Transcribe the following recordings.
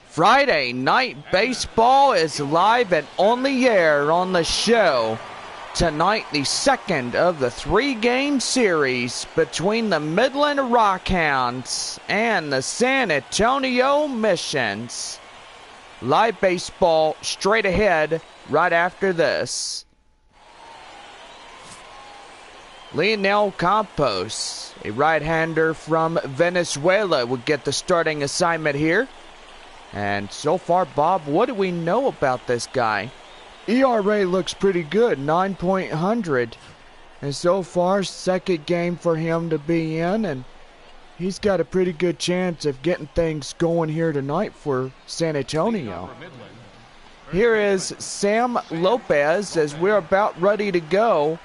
Friday Night Baseball is live and on the air on the show. Tonight, the second of the three-game series between the Midland Rockhounds and the San Antonio Missions. Live baseball straight ahead right after this. Leonel Campos, a right-hander from Venezuela, would get the starting assignment here. And so far, Bob, what do we know about this guy? ERA looks pretty good, 9.00. And so far, second game for him to be in, and he's got a pretty good chance of getting things going here tonight for San Antonio. Here is Sam Lopez as we're about ready to go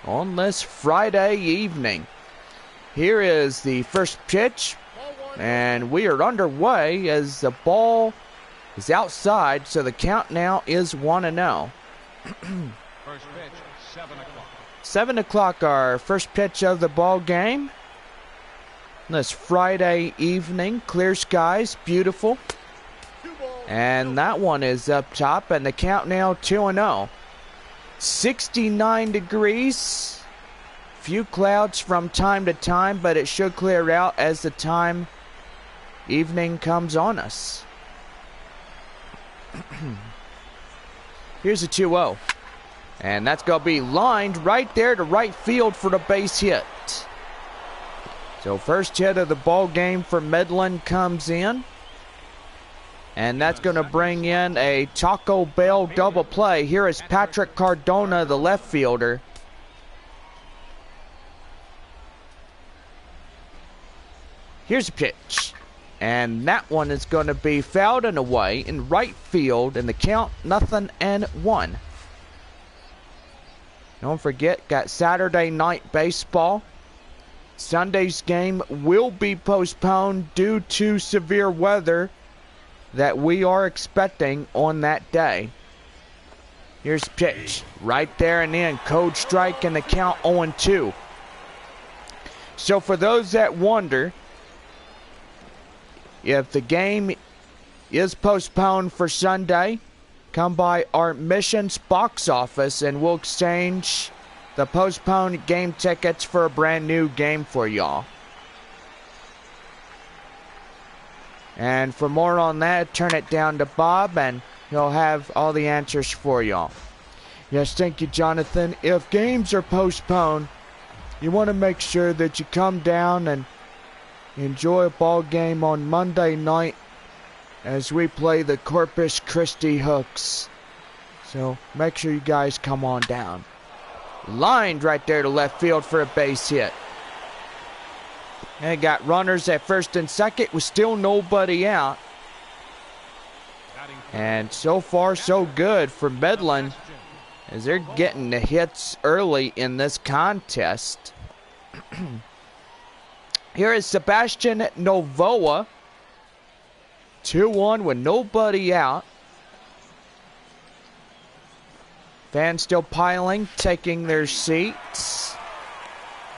on this Friday evening. Here is the first pitch, and we are underway as the ball is outside, so the count now is 1-0. First pitch, 7 o'clock. 7 o'clock, our first pitch of the ball game. This Friday evening, clear skies, beautiful. And that one is up top, and the count now 2-0. 69 degrees. Few clouds from time to time, but it should clear out as the evening comes on us. Here's a 2-0. And that's going to be lined right there to right field for the base hit. So first hit of the ball game for Midland comes in. And that's going to bring in a Taco Bell double play. Here is Patrick Cardona, the left fielder. Here's a pitch. And that one is going to be fouled and away in right field, and the count 0-1. Don't forget, got Saturday night baseball. Sunday's game will be postponed due to severe weather that we are expecting on that day. Here's a pitch. Right there and in. Code strike and the count 0-2. So for those that wonder, if the game is postponed for Sunday, come by our Missions box office and we'll exchange the postponed game tickets for a brand new game for y'all. And for more on that, turn it down to Bob and he'll have all the answers for y'all. Yes, thank you, Jonathan. If games are postponed, you want to make sure that you come down and enjoy a ball game on Monday night as we play the Corpus Christi Hooks. So make sure you guys come on down. Lined right there to left field for a base hit. And got runners at first and second with still nobody out. And so far so good for Midland as they're getting the hits early in this contest. Here is Sebastian Novoa. 2-1 with nobody out. Fans still piling, taking their seats.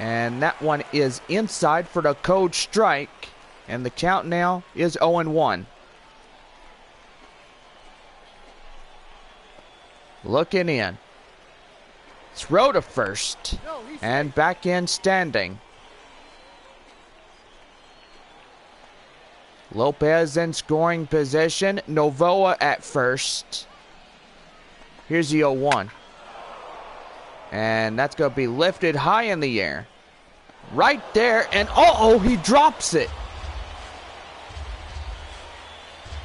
And that one is inside for the code strike. And the count now is 0-1. Looking in. Throw to first. And back in standing. Lopez in scoring position. Novoa at first. Here's the 0-1. And that's going to be lifted high in the air. Right there. And uh-oh, he drops it.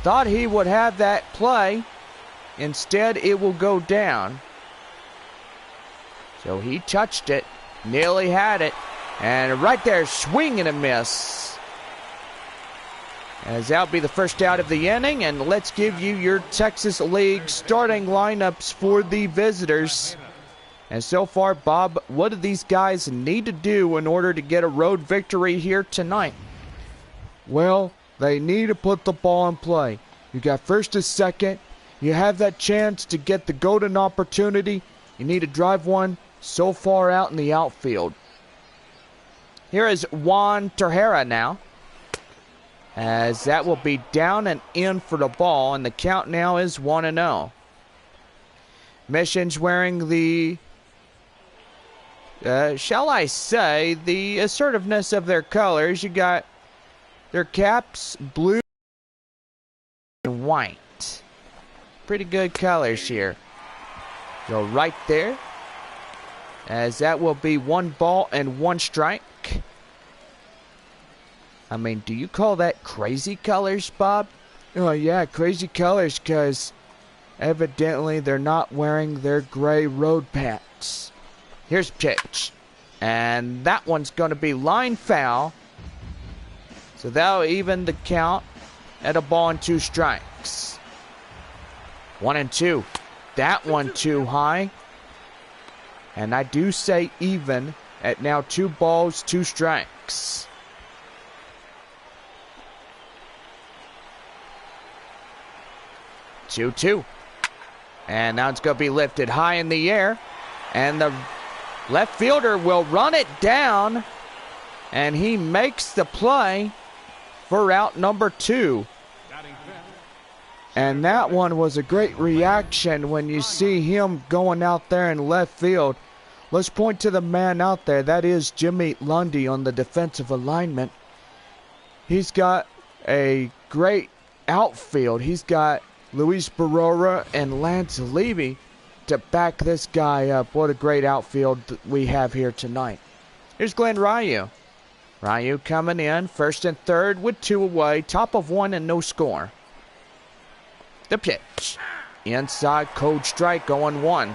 Thought he would have that play. Instead, it will go down. So he touched it. Nearly had it. And right there, swing and a miss. As that'll be the first out of the inning, and let's give you your Texas League starting lineups for the visitors. And so far, Bob, what do these guys need to do in order to get a road victory here tonight? Well, they need to put the ball in play. You got first and second. You have that chance to get the golden opportunity. You need to drive one so far out in the outfield. Here is Juan Tejera now. as that will be down and in for the ball, and the count now is 1-0. Mission's wearing the, shall I say, the assertiveness of their colors. You got their caps, blue and white. Pretty good colors here. So right there, as that will be 1 ball and 1 strike. I mean, do you call that crazy colors, Bob? Oh, yeah, crazy colors, because evidently they're not wearing their gray road pants. Here's pitch. And that one's going to be line foul. So that'll even the count at 1 ball and 2 strikes. 1-2. That one too high. And I do say even at now 2 balls, 2 strikes. Two. And now it's going to be lifted high in the air. And the left fielder will run it down. And he makes the play for out number 2. And that one was a great reaction when you see him going out there in left field. Let's point to the man out there. That is Jimmy Lundy on the defensive alignment. He's got a great outfield. He's got Luis Barrera and Lance Levy to back this guy up. What a great outfield we have here tonight. Here's Glenn Ryu. Ryu coming in, 1st and 3rd with 2 away, top of 1 and no score. The pitch. Inside, cold strike, 0-1.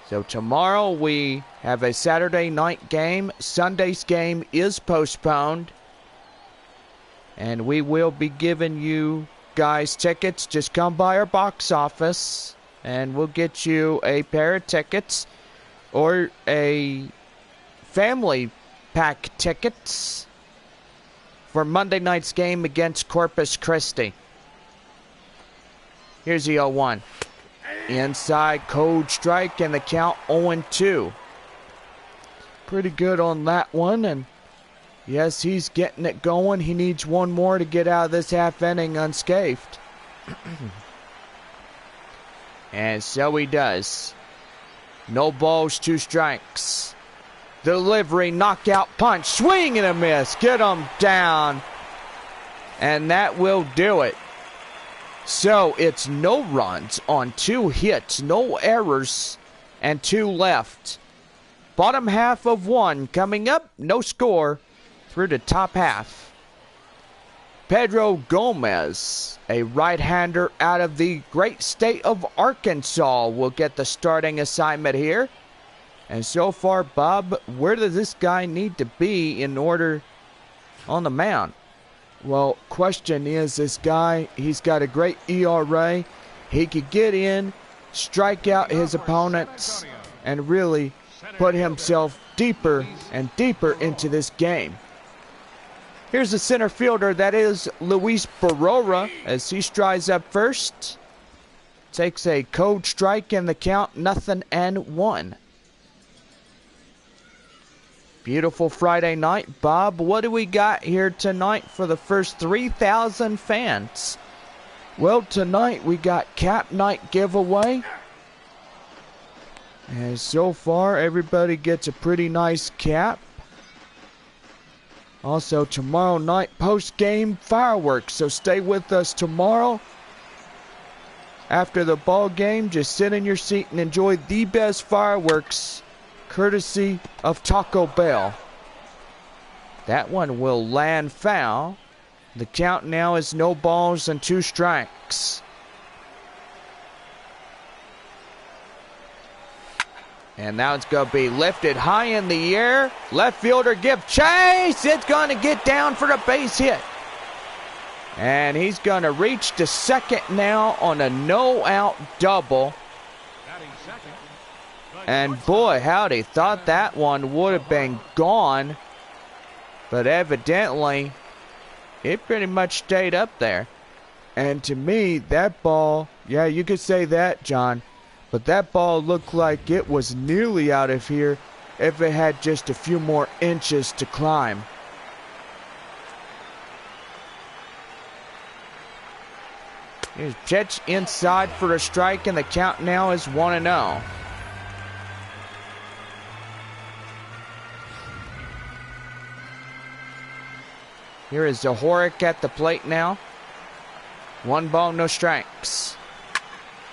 So tomorrow we have a Saturday night game. Sunday's game is postponed. And we will be giving you guys tickets. Just come by our box office and we'll get you a pair of tickets or a family pack tickets for Monday night's game against Corpus Christi. Here's the 0-1. Inside, cold strike, and the count 0-2. Pretty good on that one, and yes, he's getting it going. He needs 1 more to get out of this half inning unscathed. And so he does. No balls, 2 strikes. Delivery, knockout punch, swing and a miss. Get him down. And that will do it. So it's no runs on 2 hits, no errors, and 2 left. Bottom half of 1 coming up, no score through the top half. Pedro Gomez, a right-hander out of the great state of Arkansas, will get the starting assignment here. And so far, Bob, where does this guy need to be in order on the mound? Well, question is, this guy, he's got a great ERA. He could get in, strike out his opponents, and really put himself deeper and deeper into this game. Here's the center fielder, that is Luis Barrera, as he strides up first. Takes a cold strike in the count, 0-1. Beautiful Friday night. Bob, what do we got here tonight for the first 3,000 fans? Well, tonight we got Cap Night giveaway. And so far, everybody gets a pretty nice cap. Also, tomorrow night, post-game fireworks. So stay with us tomorrow. After the ball game, just sit in your seat and enjoy the best fireworks, courtesy of Taco Bell. That one will land foul. The count now is no balls and 2 strikes. And now it's going to be lifted high in the air. Left fielder give chase. It's going to get down for the base hit. And he's going to reach to second now on a no-out double. And boy, howdy, thought that one would have been gone. But evidently, it pretty much stayed up there. And to me, that ball, yeah, you could say that, John. But that ball looked like it was nearly out of here if it had just a few more inches to climb. Here's pitch inside for a strike, and the count now is 1-0. Here is Zohoric at the plate now. 1 ball, no strikes.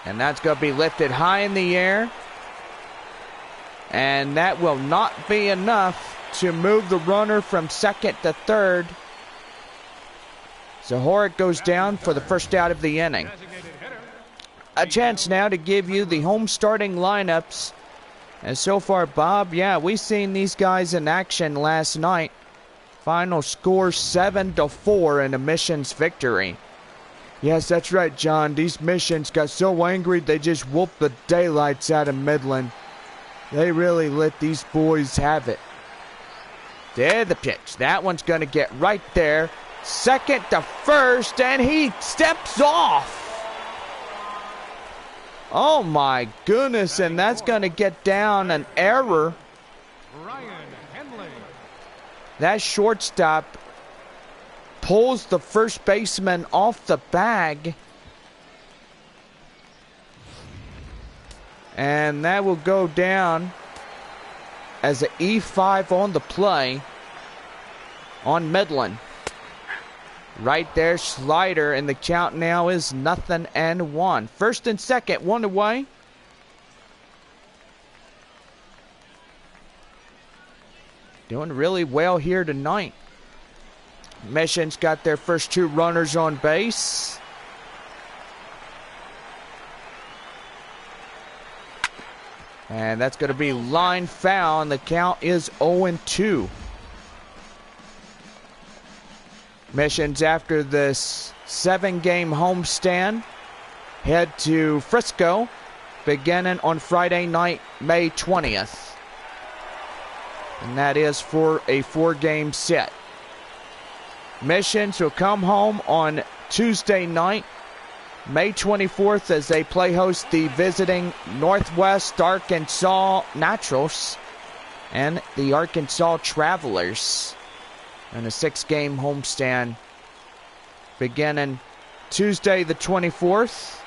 And that's going to be lifted high in the air. And that will not be enough to move the runner from second to third. Zohoric goes down for the first out of the inning. A chance now to give you the home starting lineups. And so far, Bob, yeah, we've seen these guys in action last night. Final score 7-4 in a Mission's victory. Yes, that's right, John. These Missions got so angry they just whooped the daylights out of Midland. They really let these boys have it. There the pitch. That one's going to get right there. Second to first, and he steps off. Oh my goodness, and that's going to get down an error. That shortstop pulls the first baseman off the bag. And that will go down as an E5 on the play on Midland. Right there, slider, and the count now is 0-1. First and second, 1 away. Doing really well here tonight. Mission's got their first 2 runners on base. And that's going to be line foul, and the count is 0-2. Missions, after this 7-game homestand, head to Frisco beginning on Friday night, May 20th. And that is for a 4-game set. Missions will come home on Tuesday night, May 24th, as they play host the visiting Northwest Arkansas Naturals and the Arkansas Travelers. And a 6-game homestand beginning Tuesday the 24th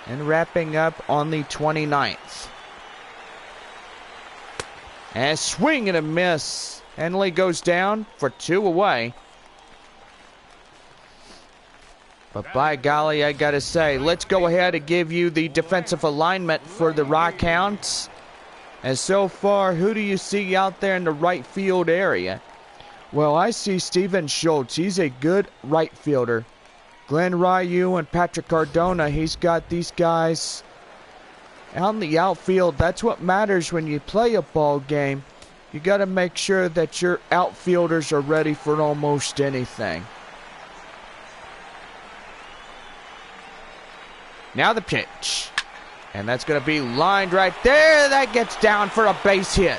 and wrapping up on the 29th. And swing and a miss. Henley goes down for 2 away. But by golly, I gotta say, let's go ahead and give you the defensive alignment for the Rockhounds. And so far, who do you see out there in the right field area? Well, I see Steven Schultz. He's a good right fielder. Glenn Ryu and Patrick Cardona, he's got these guys out in the outfield. That's what matters when you play a ball game. You got to make sure that your outfielders are ready for almost anything. Now the pitch. And that's going to be lined right there. That gets down for a base hit.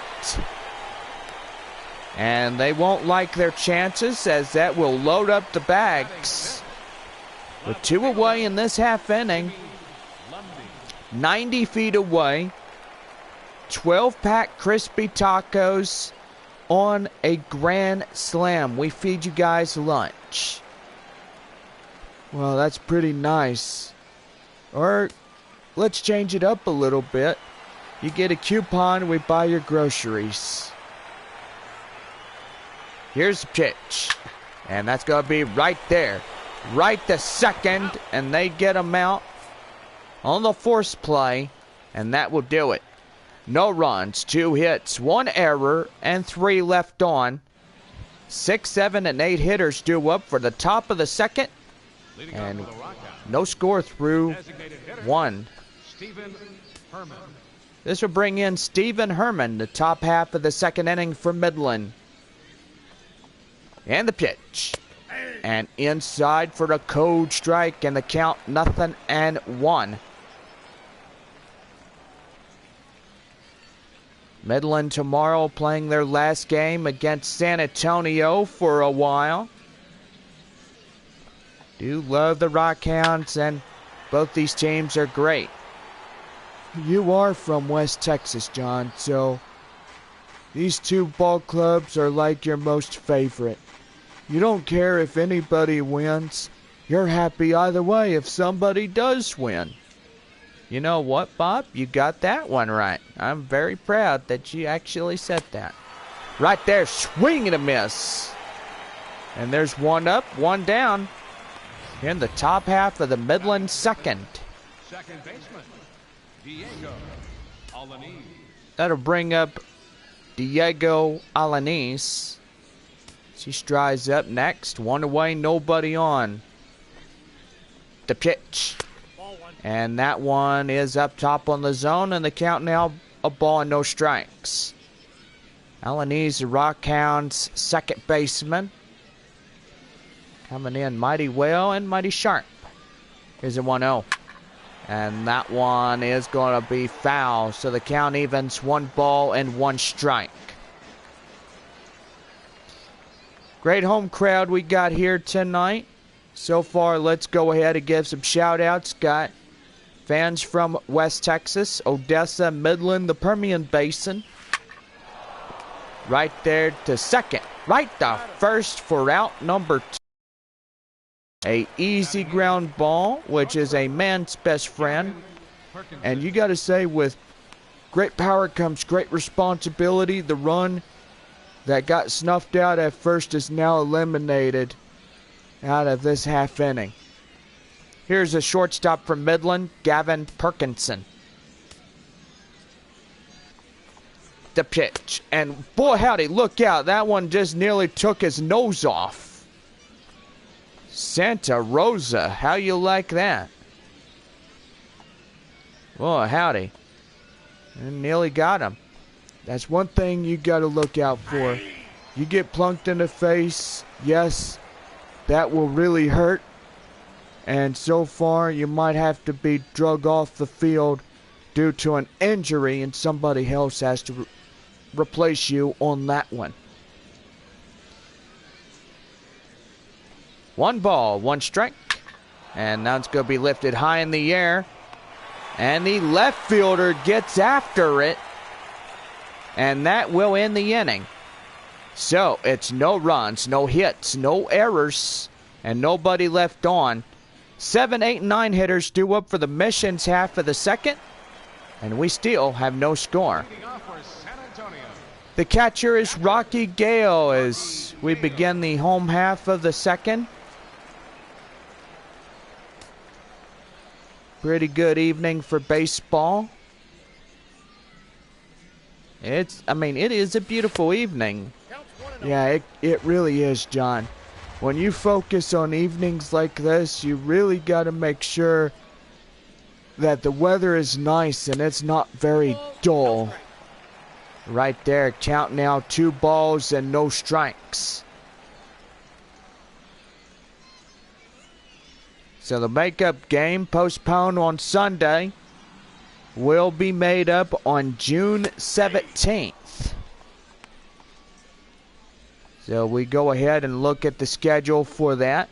And they won't like their chances, as that will load up the bags. With 2 away in this half inning. 90 feet away. 12-pack crispy tacos on a grand slam. We feed you guys lunch. Well, that's pretty nice. Or let's change it up a little bit. You get a coupon, we buy your groceries. Here's the pitch. And that's going to be right there. Right to second. And they get him out on the force play. And that will do it. No runs, 2 hits, 1 error, and 3 left on. 6, 7, and 8 hitters due up for the top of the second. And no score through 1. This will bring in Stephen Herman, the top half of the second inning for Midland. And the pitch. And inside for a code strike, and the count 0-1. Midland tomorrow playing their last game against San Antonio for a while. Do love the Rockhounds, and both these teams are great. You are from West Texas, John, so these 2 ball clubs are like your most favorite. You don't care if anybody wins, you're happy either way if somebody does win. You know what, Bob? You got that one right. I'm very proud that you actually said that. Right there, swing and a miss. And there's one up, one down. In the top half of the Midland second. Second baseman, Diego Alanis. That'll bring up Diego Alanis. She strides up next. One away, nobody on. The pitch. And that one is up top on the zone, and the count now a ball and no strikes. Alanis, the Rockhounds' second baseman. Coming in mighty well and mighty sharp. Here's a 1-0. And that one is going to be foul. So the count evens 1 ball and 1 strike. Great home crowd we got here tonight. So far, let's go ahead and give some shout outs. Got fans from West Texas, Odessa, Midland, the Permian Basin. Right there to second. Right to first for out number 2. A easy ground ball, which is a man's best friend. And you got to say, with great power comes great responsibility. The run that got snuffed out at first is now eliminated out of this half inning. Here's a shortstop from Midland, Gavin Perkinson. The pitch. And boy, howdy, look out. That one just nearly took his nose off. Santa Rosa, how you like that? Oh, howdy. And nearly got him. That's one thing you got to look out for. You get plunked in the face, yes, that will really hurt. And so far, you might have to be drug off the field due to an injury, and somebody else has to replace you on that one. 1 ball, 1 strike. And now it's going to be lifted high in the air. And the left fielder gets after it. And that will end the inning. So it's no runs, no hits, no errors, and nobody left on. 7, 8, and 9 hitters due up for the Mission's half of the second. And we still have no score. The catcher is Rocky Gale as we begin the home half of the second. Pretty good evening for baseball. It is a beautiful evening. Yeah, it really is, John. When you focus on evenings like this, you really got to make sure that the weather is nice and it's not very dull. Right there, count now 2 balls and no strikes. So the makeup game, postponed on Sunday, will be made up on June 17th. So we go ahead and look at the schedule for that.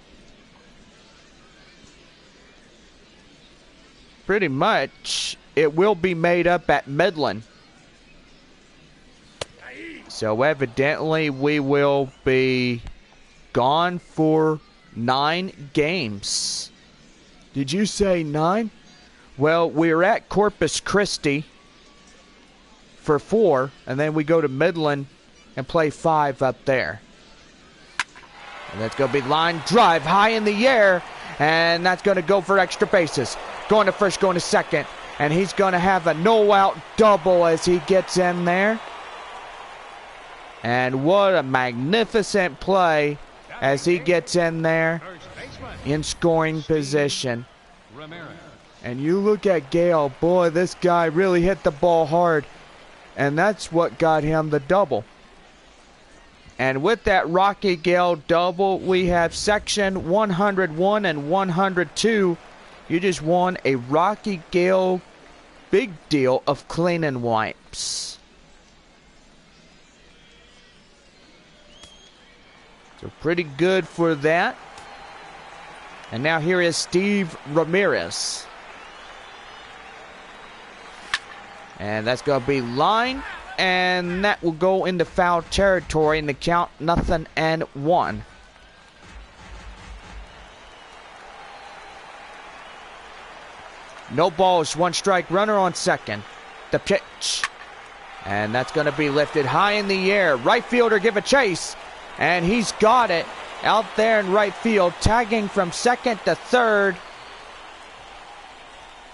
Pretty much, it will be made up at Midland. So evidently, we will be gone for 9 games. Did you say 9? Well, we're at Corpus Christi for 4, and then we go to Midland and play 5 up there. And that's going to be line drive high in the air, and that's going to go for extra bases. Going to first, going to second, and he's going to have a no-out double as he gets in there. And what a magnificent play as he gets in there in scoring position. Ramirez. And you look at Gale, boy, this guy really hit the ball hard. And that's what got him the double. And with that Rocky Gale double, we have section 101 and 102. You just won a Rocky Gale big deal of cleaning wipes. So pretty good for that. And now here is Steve Ramirez. And that's going to be line. And that will go into foul territory in the count 0-1. No balls, 1 strike, runner on second. The pitch. And that's going to be lifted high in the air. Right fielder give a chase. And he's got it out there in right field. Tagging from second to third.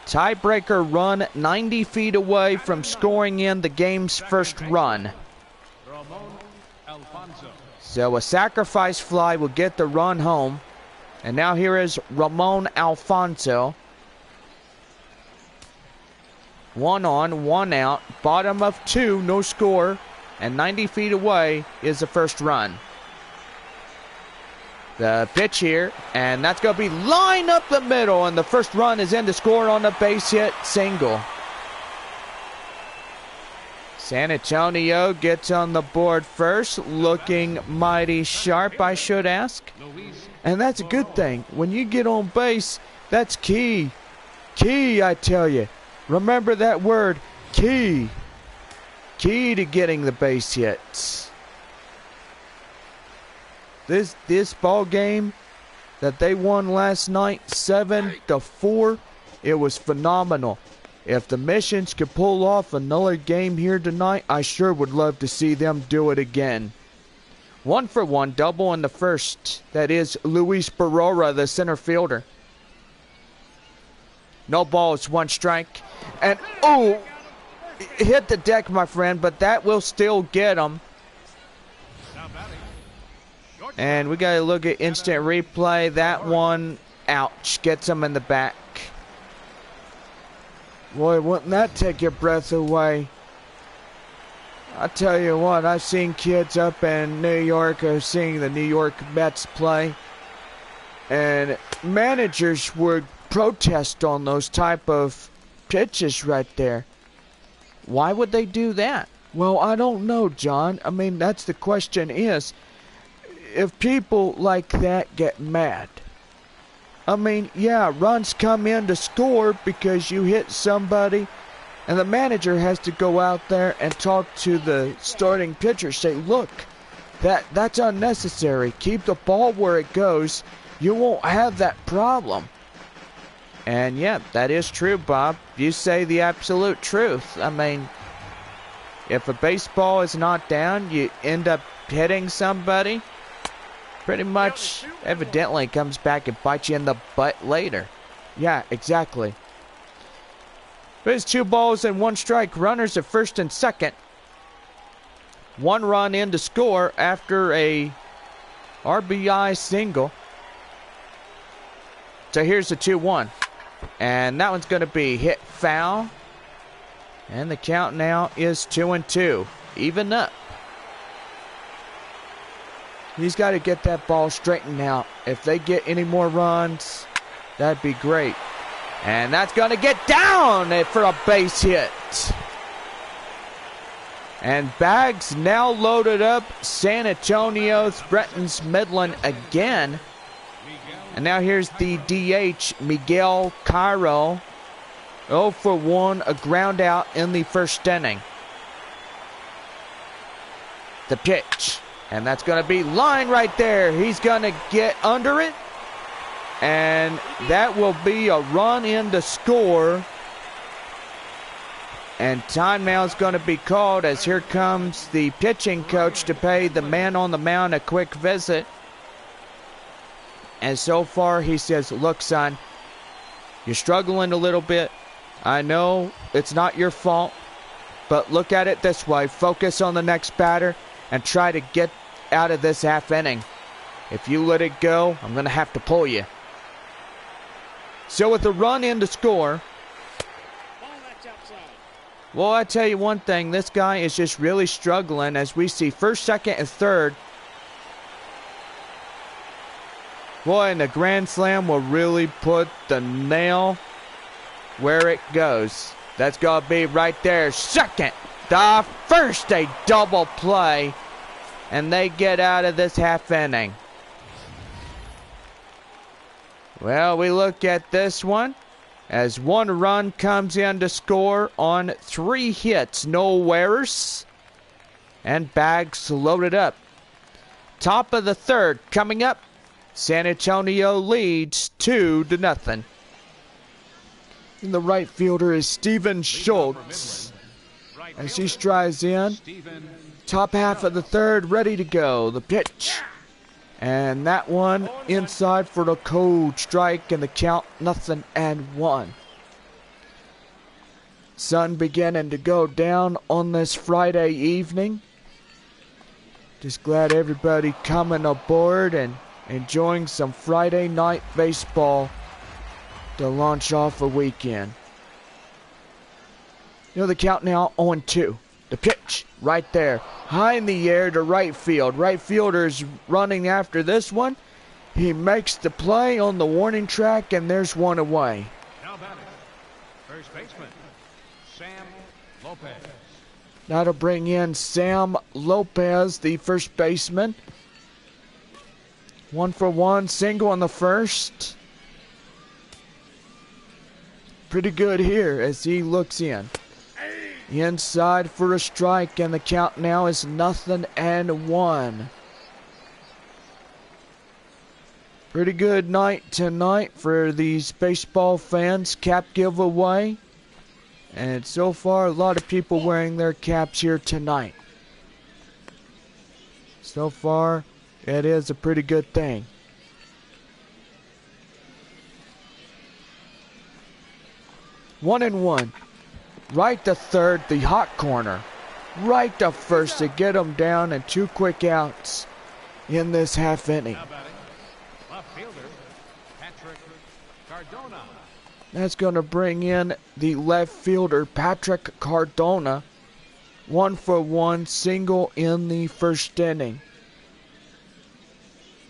Tiebreaker run 90 feet away from scoring in the game's first run. So a sacrifice fly will get the run home. And now here is Ramon Alfonso. 1 on, 1 out. Bottom of 2, no score. And 90 feet away is the first run. The pitch here, and that's going to be line up the middle, and the first run is in to score on the base hit single. San Antonio gets on the board first, looking mighty sharp, I should ask. And that's a good thing. When you get on base, that's key. Key, I tell you. Remember that word, key. Key to getting the base hits. This ball game that they won last night, 7-4, it was phenomenal. If the Missions could pull off another game here tonight, I sure would love to see them do it again. 1 for 1, double in the first. That is Luis Barrera, the center fielder. No balls, 1 strike. And, oh, hit the deck, my friend, but that will still get him. And we got to look at instant replay. That one, ouch, gets him in the back. Boy, wouldn't that take your breath away? I tell you what, I've seen kids up in New York seeing the New York Mets play. And managers would protest on those type of pitches right there. Why would they do that? Well, I don't know, John. I mean, that's the question is, if people like that get mad, I mean, yeah, runs come in to score because you hit somebody, and the manager has to go out there and talk to the starting pitcher, say, look, that's unnecessary. Keep the ball where it goes. You won't have that problem. And yeah, that is true, Bob. You say the absolute truth. I mean, if a baseball is not down, you end up hitting somebody. Pretty much, evidently, comes back and bites you in the butt later. Yeah, exactly. But it's 2 balls and 1 strike. Runners at first and second. 1 run in to score after a RBI single. So here's the 2-1. And that one's going to be hit foul. And the count now is 2-2. Even up. He's got to get that ball straightened out. If they get any more runs, that'd be great. And that's going to get down for a base hit. And bags now loaded up. San Antonio threatens Midland again. And now here's the DH, Miguel Cairo. 0 for 1, a ground out in the first inning. The pitch. And that's going to be line right there. He's going to get under it. And that will be a run in to score. And timeout is going to be called as here comes the pitching coach to pay the man on the mound a quick visit. And so far he says, look, son, you're struggling a little bit. I know it's not your fault. But look at it this way. Focus on the next batter and try to get out of this half inning. If you let it go, I'm going to have to pull you. So with the run in to score, well, I tell you one thing, this guy is just really struggling as we see first, second, and third. Boy, and the grand slam will really put the nail where it goes. That's going to be right there. Second, the first, a double play. And they get out of this half inning. Well, we look at this one as 1 run comes in to score on 3 hits. No errors. And bags loaded up. Top of the third coming up. San Antonio leads 2-0. And the right fielder is Steven Schultz. As he strides in. Top half of the third, ready to go. The pitch. And that one inside for the cold strike, and the count 0-1. Sun beginning to go down on this Friday evening. Just glad everybody coming aboard and enjoying some Friday night baseball to launch off a weekend. You know the count now 0-2. The pitch right there. High in the air to right field. Right fielder's running after this one. He makes the play on the warning track, and there's one away. Now batting, first baseman, Sam Lopez. That'll bring in Sam Lopez, the first baseman. 1-for-1, single on the first. Pretty good here as he looks in. Inside for a strike, and the count now is 0-1. Pretty good night tonight for these baseball fans. Cap giveaway. And so far, a lot of people wearing their caps here tonight. So far, it is a pretty good thing. One and one. Right to third, the hot corner. Right to first to get them down, and 2 quick outs in this half inning. Left fielder, Patrick Cardona. That's going to bring in the left fielder, Patrick Cardona. 1-for-1 single in the first inning.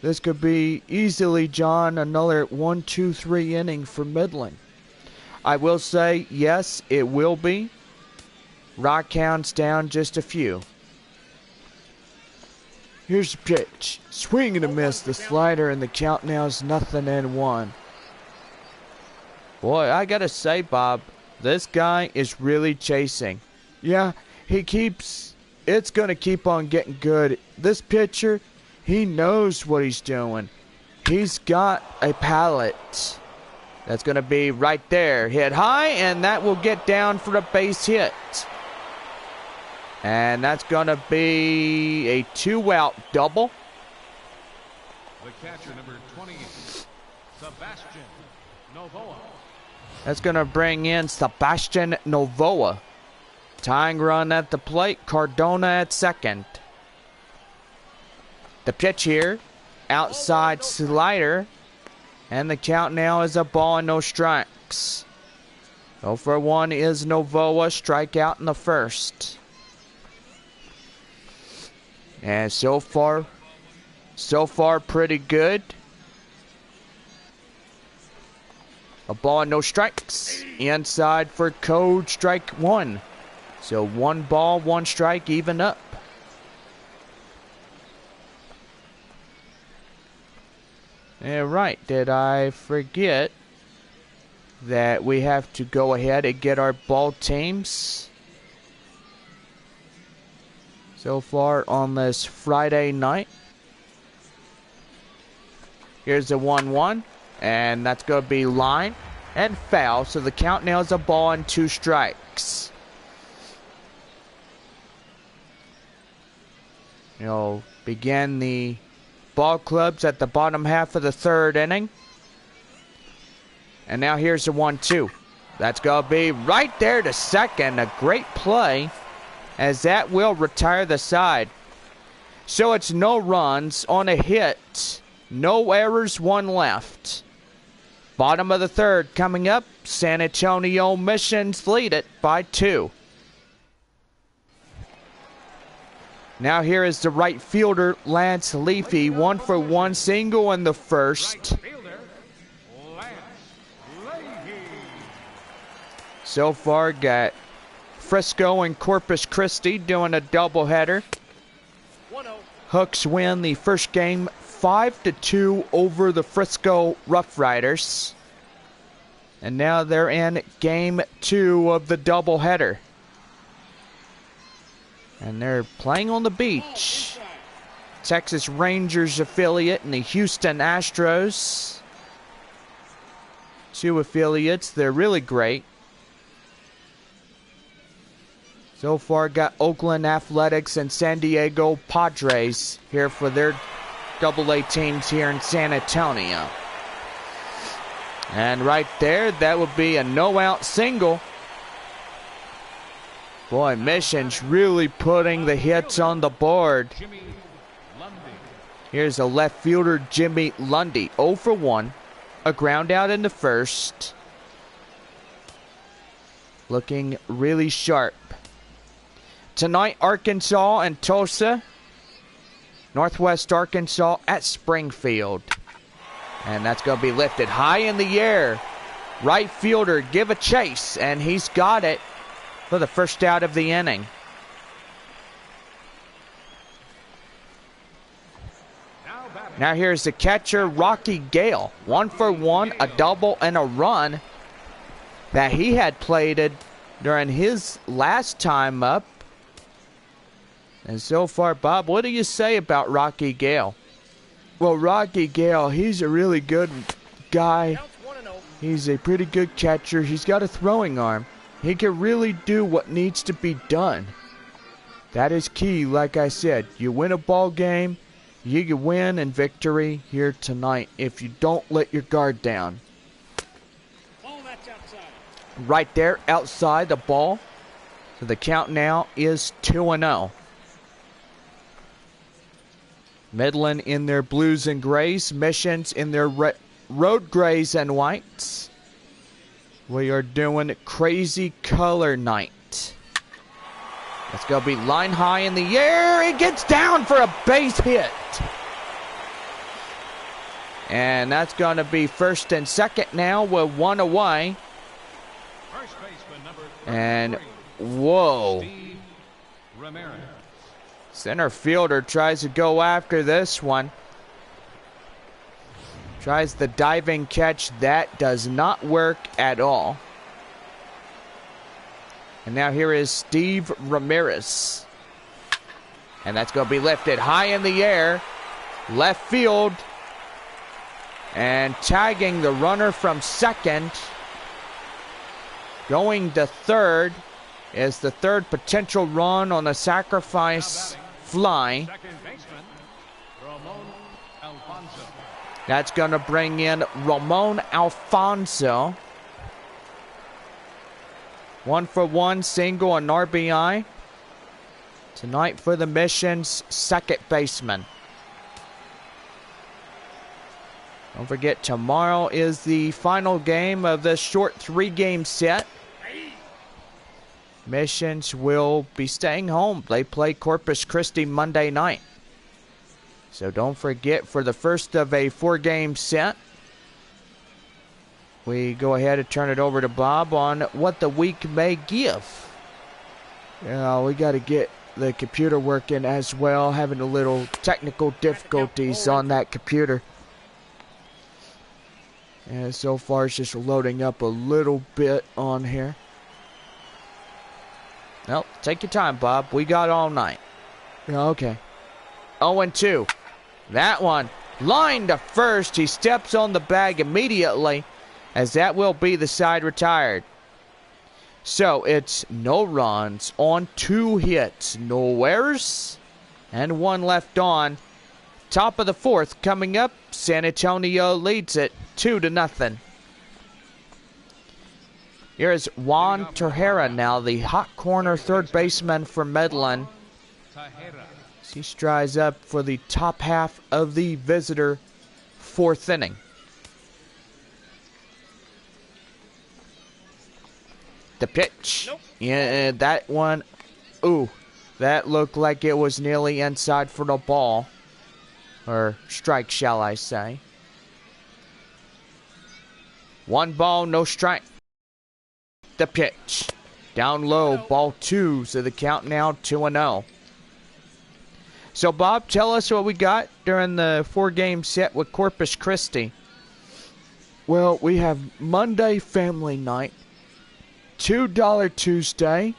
This could be easily, John, another 1-2-3 inning for Midland. I will say, yes, it will be. Rockhounds down just a few. Here's the pitch. Swing and a miss, the slider, and the count now is 0-1. Boy, I gotta say, Bob, this guy is really chasing. Yeah, it's gonna keep on getting good. This pitcher, he knows what he's doing. He's got a palate. That's going to be right there. Hit high, and that will get down for a base hit. And that's going to be a 2-out double. The catcher, number 28, Sebastian Novoa. That's going to bring in Sebastian Novoa. Tying run at the plate, Cardona at second. The pitch here, outside slider. And the count now is a ball and no strikes. 0-for-1 is Novoa, strikeout in the first. And so far pretty good. A ball and no strikes. Inside for code, strike 1. So 1 ball, 1 strike, even up. Yeah, right. Did I forget that we have to go ahead and get our ball teams so far on this Friday night? Here's a 1-1, and that's going to be line and foul. So the count now is a ball and 2 strikes. You'll begin the ball clubs at the bottom half of the third inning. And now here's the 1-2. That's going to be right there to second. A great play, as that will retire the side. So it's no runs on a hit. No errors, 1 left. Bottom of the third coming up. San Antonio Missions lead it by 2. Now here is the right fielder, Lance Leafy. 1-for-1 single in the first. So far got Frisco and Corpus Christi doing a doubleheader. Hooks win the first game 5-2 over the Frisco Rough Riders. And now they're in game 2 of the doubleheader. And they're playing on the beach. Texas Rangers affiliate and the Houston Astros. two affiliates. They're really great. So far, got Oakland Athletics and San Diego Padres here for their AA teams here in San Antonio. And right there, that would be a no-out single. Boy, Mission's really putting the hits on the board. Here's a left fielder, Jimmy Lundy, 0 for 1. A ground out in the first. Looking really sharp. Tonight, Arkansas and Tulsa. Northwest Arkansas at Springfield. And that's going to be lifted high in the air. Right fielder, give a chase, and he's got it for the first out of the inning. Now here's the catcher, Rocky Gale. 1 for 1, a double and a run that he had plated during his last time up. And so far, Bob, what do you say about Rocky Gale? Well, Rocky Gale, he's a really good guy. He's a pretty good catcher. He's got a throwing arm. He can really do what needs to be done. That is key, like I said. You win a ball game, you can win in victory here tonight if you don't let your guard down. Right there, outside the ball. So the count now is 2-0. Midland in their blues and grays. Missions in their road grays and whites. We are doing crazy color night. It's going to be line high in the air. It gets down for a base hit. And that's going to be first and second now with one away. First baseman number 33, And whoa. Steve Ramirez. Center fielder tries to go after this one. Tries the diving catch. That does not work at all. And now here is Steve Ramirez. And that's going to be lifted high in the air. Left field. And tagging the runner from second. Going to third is the third potential run on a sacrifice fly. Second baseman, Ramon Alfonso. That's going to bring in Ramon Alfonso. 1 for 1, single and RBI. Tonight for the Mission's second baseman. Don't forget, tomorrow is the final game of this short 3-game set. Missions will be staying home. They play Corpus Christi Monday night. So don't forget, for the first of a 4-game set, we go ahead and turn it over to Bob on what the week may give. We got to get the computer working as well. Having a little technical difficulties on that computer. And so far it's just loading up a little bit on here. Well, take your time, Bob. We got all night. Okay. 0-2. That one. Line to first. He steps on the bag immediately, as that will be the side retired. So it's no runs on 2 hits. No errors. And 1 left on. Top of the 4th coming up. San Antonio leads it 2-0. Here is Juan Tejera now, the hot corner third baseman for Midland. He strides up for the top half of the visitor 4th inning. The pitch. Nope. Yeah, that one. Ooh, that looked like it was nearly inside for the ball. Or strike, shall I say. 1 ball, no strike. The pitch. Down low, ball 2. So the count now 2-0. So, Bob, tell us what we got during the 4-game set with Corpus Christi. Well, we have Monday family night, $2 Tuesday,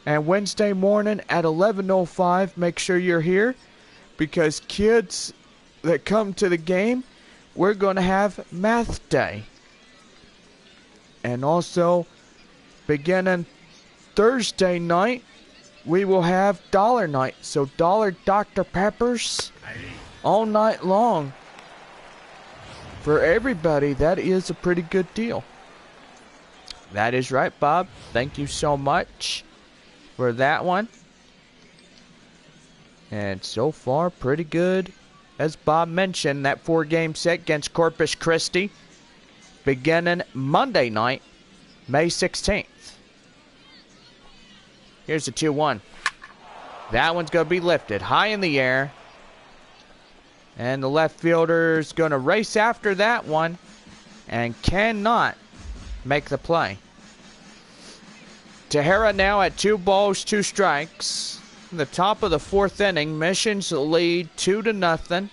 and Wednesday morning at 11:05. Make sure you're here, because kids that come to the game, we're going to have math day. And also, beginning Thursday night, we will have Dollar Night. So dollar Dr. Peppers all night long. For everybody, that is a pretty good deal. That is right, Bob. Thank you so much for that one. And so far, pretty good. As Bob mentioned, that 4-game set against Corpus Christi, beginning Monday night, May 16th. Here's the 2-1. That one's going to be lifted high in the air. And the left fielder's going to race after that one and cannot make the play. Tahara now at 2 balls, 2 strikes. In the top of the 4th inning, Missions lead 2-0.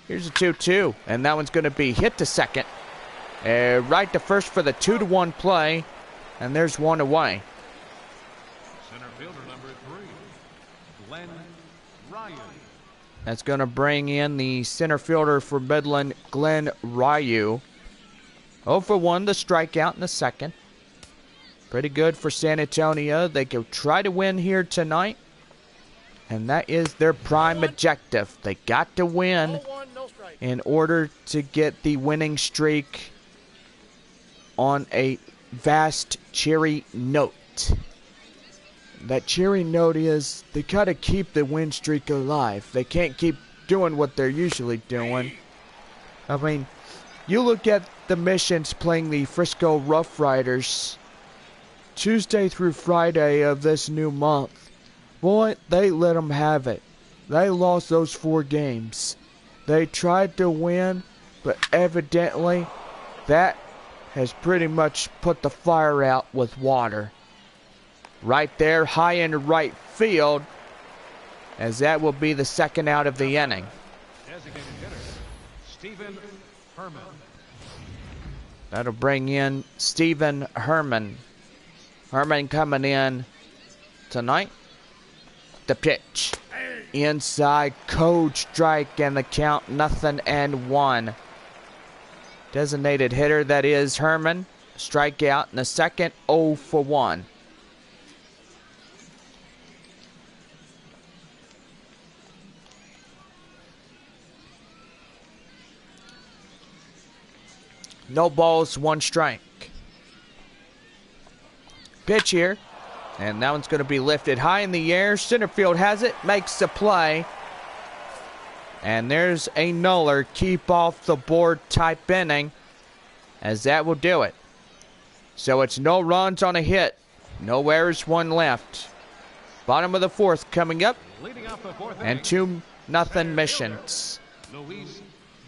Here's a 2-2, and that one's going to be hit to second. Right to first for the 2-1 play, and there's one away. Center fielder number 3, Glenn Ryu. That's going to bring in the center fielder for Midland, Glenn Ryu. 0 for 1, the strikeout in the second. Pretty good for San Antonio. They can try to win here tonight. And that is their prime objective. They got to win in order to get the winning streak on a vast cheery note. That cheery note is they got to keep the win streak alive. They can't keep doing what they're usually doing. I mean, you look at the Missions playing the Frisco Rough Riders Tuesday through Friday of this new month. Boy, they let them have it. They lost those 4 games. They tried to win, but evidently that has pretty much put the fire out with water. Right there, high in right field, as that will be the second out of the inning. Designated hitter, Stephen Herman. That'll bring in Stephen Herman. Herman coming in tonight. The pitch. Inside, code strike, and the count 0-1. Designated hitter, that is Herman. Strikeout in the second, 0 for 1. No balls, 1 strike. Pitch here. And that one's going to be lifted high in the air. Center field has it. Makes the play. And there's a nuller. Keep off the board type inning. As that will do it. So it's no runs on a hit. No errors, 1 left. Bottom of the 4th coming up. And 2-0 Missions. Luis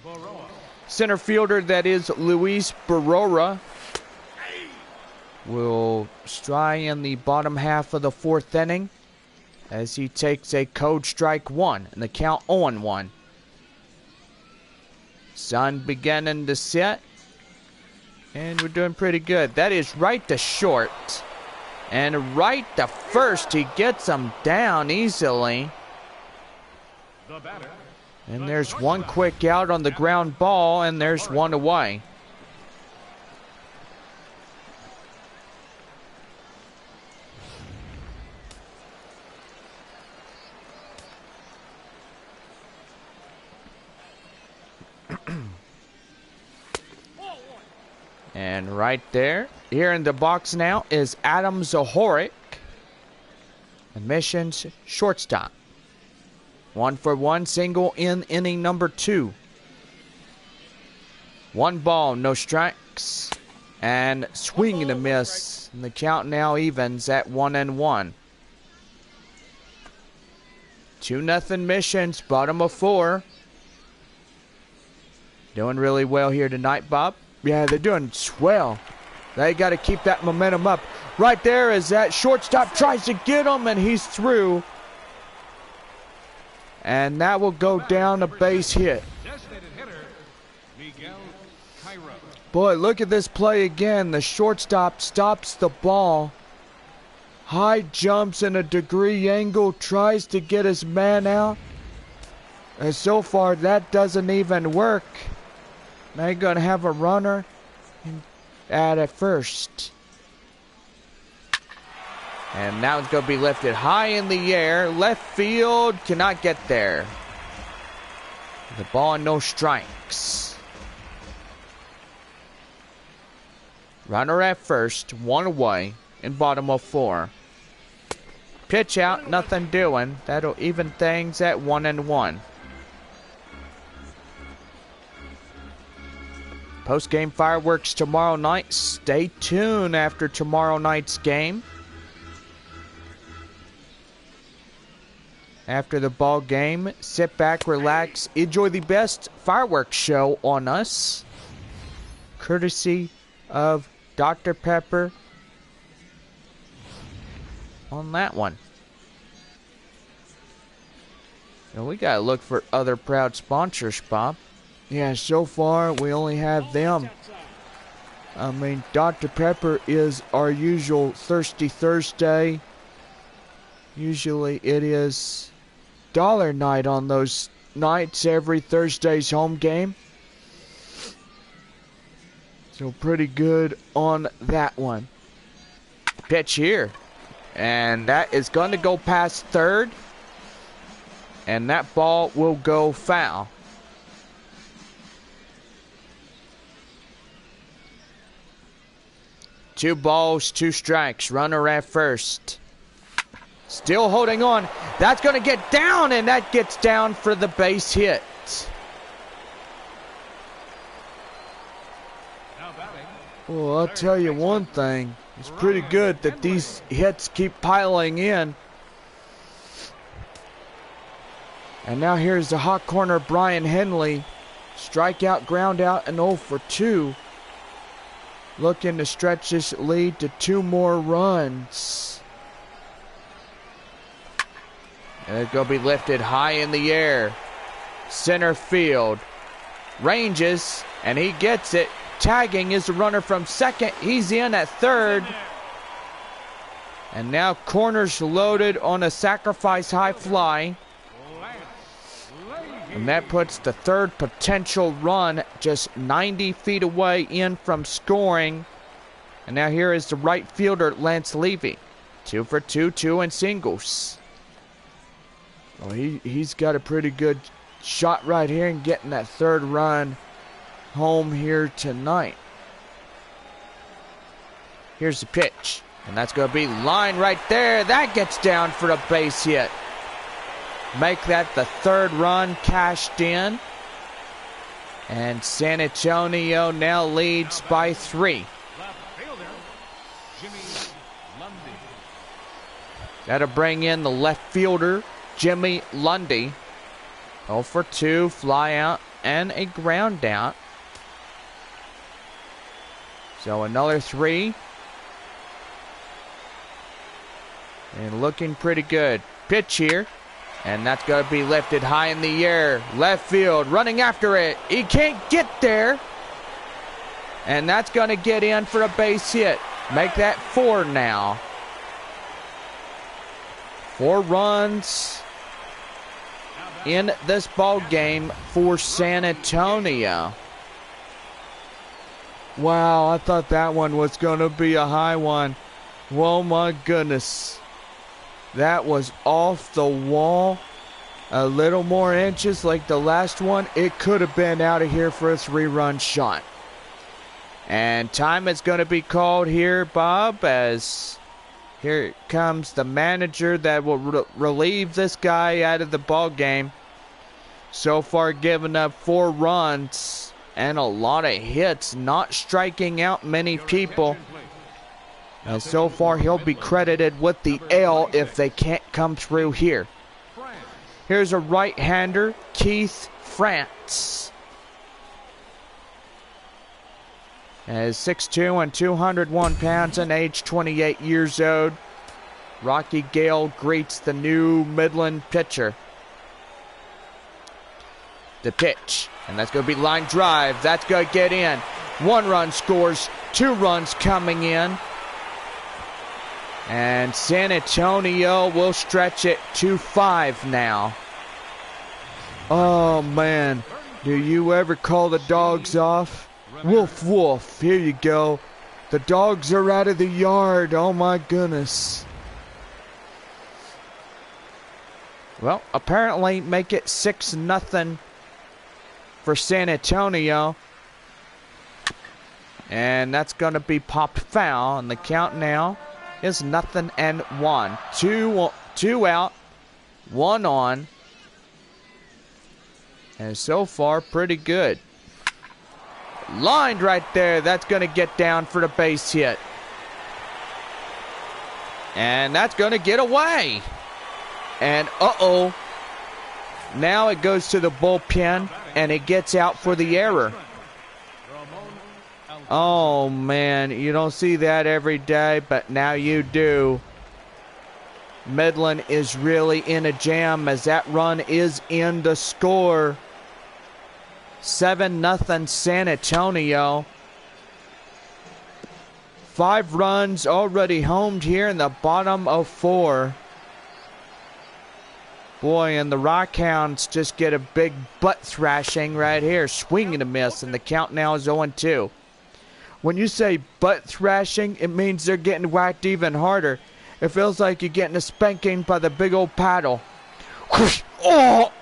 Baroa. Center fielder, that is Luis Barora, will strike in the bottom half of the 4th inning as he takes a code strike 1 and the count 0-1. Sun beginning to set, and we're doing pretty good. That is right to short, and right to first. He gets him down easily. The batter. And there's 1 quick out on the ground ball, and there's 1 away. And right there, here in the box now, is Adam Zahorik, Missions shortstop. 1 for 1, single in inning number 2. 1 ball, no strikes. And swing and a miss. And the count now evens at 1-1. 2-0 Missions, bottom of 4. Doing really well here tonight, Bob. Yeah, they're doing swell. They got to keep that momentum up. Right there is that shortstop tries to get him, and he's through. And that will go down a base hit. Boy, look at this play again. The shortstop stops the ball. High jumps in a degree angle, tries to get his man out. And so far, that doesn't even work. Now you're going to have a runner at first. And now it's going to be lifted high in the air. Left field cannot get there. The ball and no strikes. Runner at first, one away, in bottom of 4. Pitch out, nothing doing. That'll even things at 1-1. Post-game fireworks tomorrow night. Stay tuned after tomorrow night's game. After the ball game, sit back, relax, enjoy the best fireworks show on us. Courtesy of Dr. Pepper on that one. And we gotta look for other proud sponsors, Bob. Yeah, so far we only have them. I mean, Dr. Pepper is our usual Thirsty Thursday. Usually it is dollar night on those nights, every Thursday's home game. So pretty good on that one. Pitch here. And that is going to go past third. And that ball will go foul. Two balls, two strikes. Runner at first. Still holding on. That's going to get down, and that gets down for the base hit. Well, I'll tell you one thing. It's pretty good that these hits keep piling in. And now here's the hot corner, Brian Henley. Strikeout, ground out, and 0 for 2. Looking to stretch this lead to 2 more runs. And it's going to be lifted high in the air. Center field. Ranges, and he gets it. Tagging is the runner from second. He's in at third. And now corners loaded on a sacrifice high fly. And that puts the third potential run just 90 feet away in from scoring. And now here is the right fielder, Lance Levy. 2 for 2, 2 in singles. Well, he's got a pretty good shot right here and getting that third run home here tonight. Here's the pitch. And that's going to be line right there. That gets down for a base hit. Make that the third run cashed in. And San Antonio now leads by 3. That'll bring in the left fielder, Jimmy Lundy. 0 for 2, fly out, and a ground out. So another 3. And looking pretty good. Pitch here. And that's going to be lifted high in the air. Left field, running after it. He can't get there. And that's going to get in for a base hit. Make that 4 now. 4 runs in this ball game for San Antonio. Wow, I thought that one was going to be a high one. Oh my goodness. That was off the wall. A little more inches like the last one. It could have been out of here for a 3-run shot. And time is going to be called here, Bob, as here comes the manager that will relieve this guy out of the ball game. So far giving up 4 runs and a lot of hits, not striking out many people. And so far he'll be credited with the L if they can't come through here. Here's a right-hander, Keith France. As 6'2" and 201 pounds and age 28 years old. Rocky Gale greets the new Midland pitcher. The pitch. And that's going to be line drive. That's going to get in. 1 run scores. 2 runs coming in. And San Antonio will stretch it to 5 now. Oh, man. Do you ever call the dogs off? Woof, woof. Here you go. The dogs are out of the yard. Oh, my goodness. Well, apparently make it 6-0 for San Antonio. And that's going to be popped foul. And the count now is 0-1. Two out, one on. And so far, pretty good. Lined right there. That's going to get down for the base hit. And that's going to get away. And uh-oh. Now it goes to the bullpen, and it gets out for the error. Oh, man. You don't see that every day, but now you do. Midland is really in a jam as that run is in the score. 7-0 San Antonio. 5 runs already homed here in the bottom of 4. Boy, and the Rockhounds just get a big butt thrashing right here. Swing and a miss, and the count now is 0-2. When you say butt thrashing, it means they're getting whacked even harder. It feels like you're getting a spanking by the big old paddle. Oh!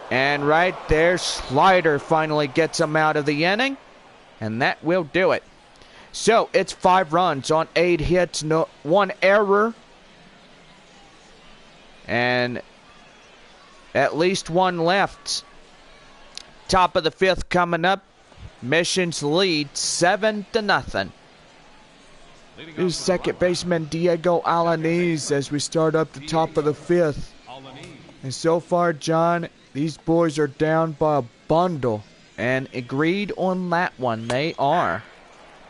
And right there, Slider finally gets him out of the inning. And that will do it. So, it's 5 runs on 8 hits, 1 error. And at least 1 left. Top of the 5th coming up. Missions lead 7-0. Here's second baseman Diego Alanis as we start up the top of the 5th. And so far, John, these boys are down by a bundle. And agreed on that one, they are.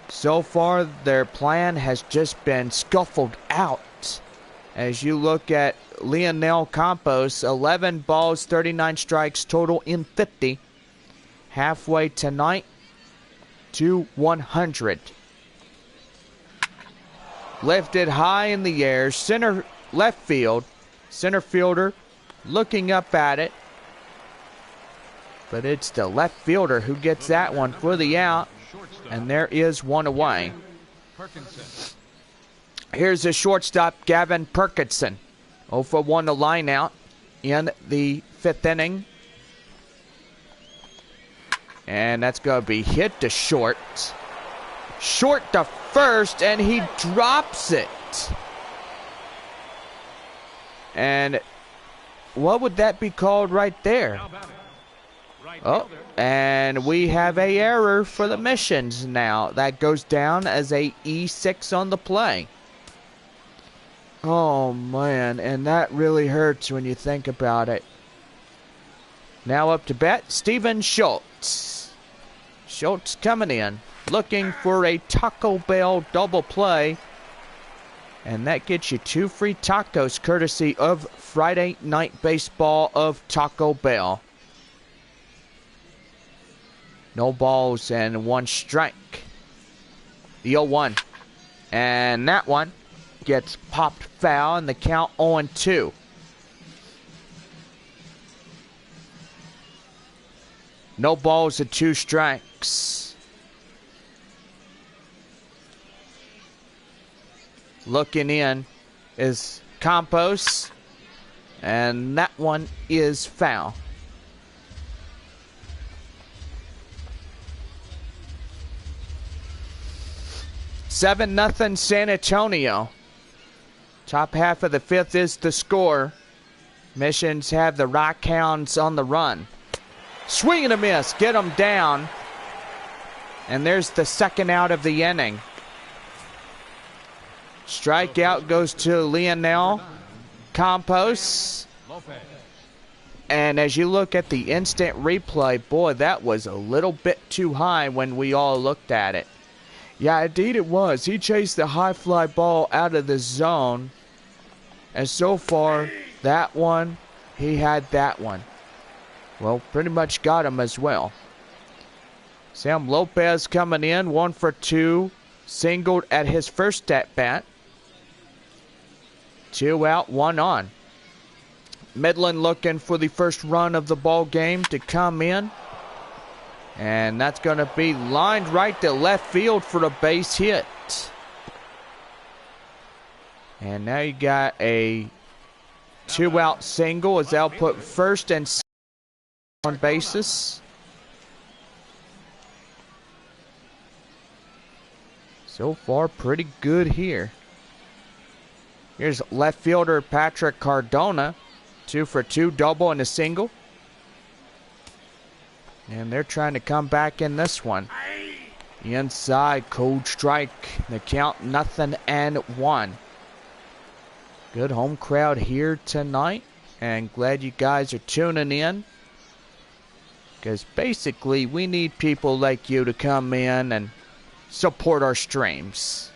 So far, their plan has just been scuffled out. As you look at Leonel Campos, 11 balls, 39 strikes total in 50. Halfway tonight to 100. Lifted high in the air, left field. Center fielder looking up at it. But it's the left fielder who gets that one for the out. And there is one away. Here's the shortstop, Gavin Perkinson. 0 for 1 to line out in the 5th inning. And that's going to be hit to short. Short to first, and he drops it. And what would that be called right there? Oh, and we have a error for the Missions now. That goes down as a E6 on the play. Oh, man, and that really hurts when you think about it. Now up to bat, Steven Schultz. Schultz coming in, looking for a Taco Bell double play. And that gets you 2 free tacos courtesy of Friday Night Baseball of Taco Bell. No balls and 1 strike. The 0-1. And that one gets popped foul and the count 0-2. No balls and 2 strikes. Looking in is Campos. And that one is foul. Seven nothing San Antonio. Top half of the 5th is the score. Missions have the Rockhounds on the run. Swing and a miss. Get them down. And there's the 2nd out of the inning. Strikeout goes to Leonel Campos. And as you look at the instant replay, boy, that was a little bit too high when we all looked at it. Yeah, indeed it was. He chased the high fly ball out of the zone. And so far, that one, he had that one. Well, pretty much got him as well. Sam Lopez coming in, 1 for 2. Singled at his first at bat. 2 out, 1 on. Midland looking for the first run of the ball game to come in. And that's going to be lined right to left field for a base hit. And now you got a 2-out single as they'll put first and second on bases. So far, pretty good here. Here's left fielder Patrick Cardona. 2 for 2, double and a single. And they're trying to come back in this one. Inside, cold strike. The count 0-1. Good home crowd here tonight. And glad you guys are tuning in. Because basically, we need people like you to come in and support our streams.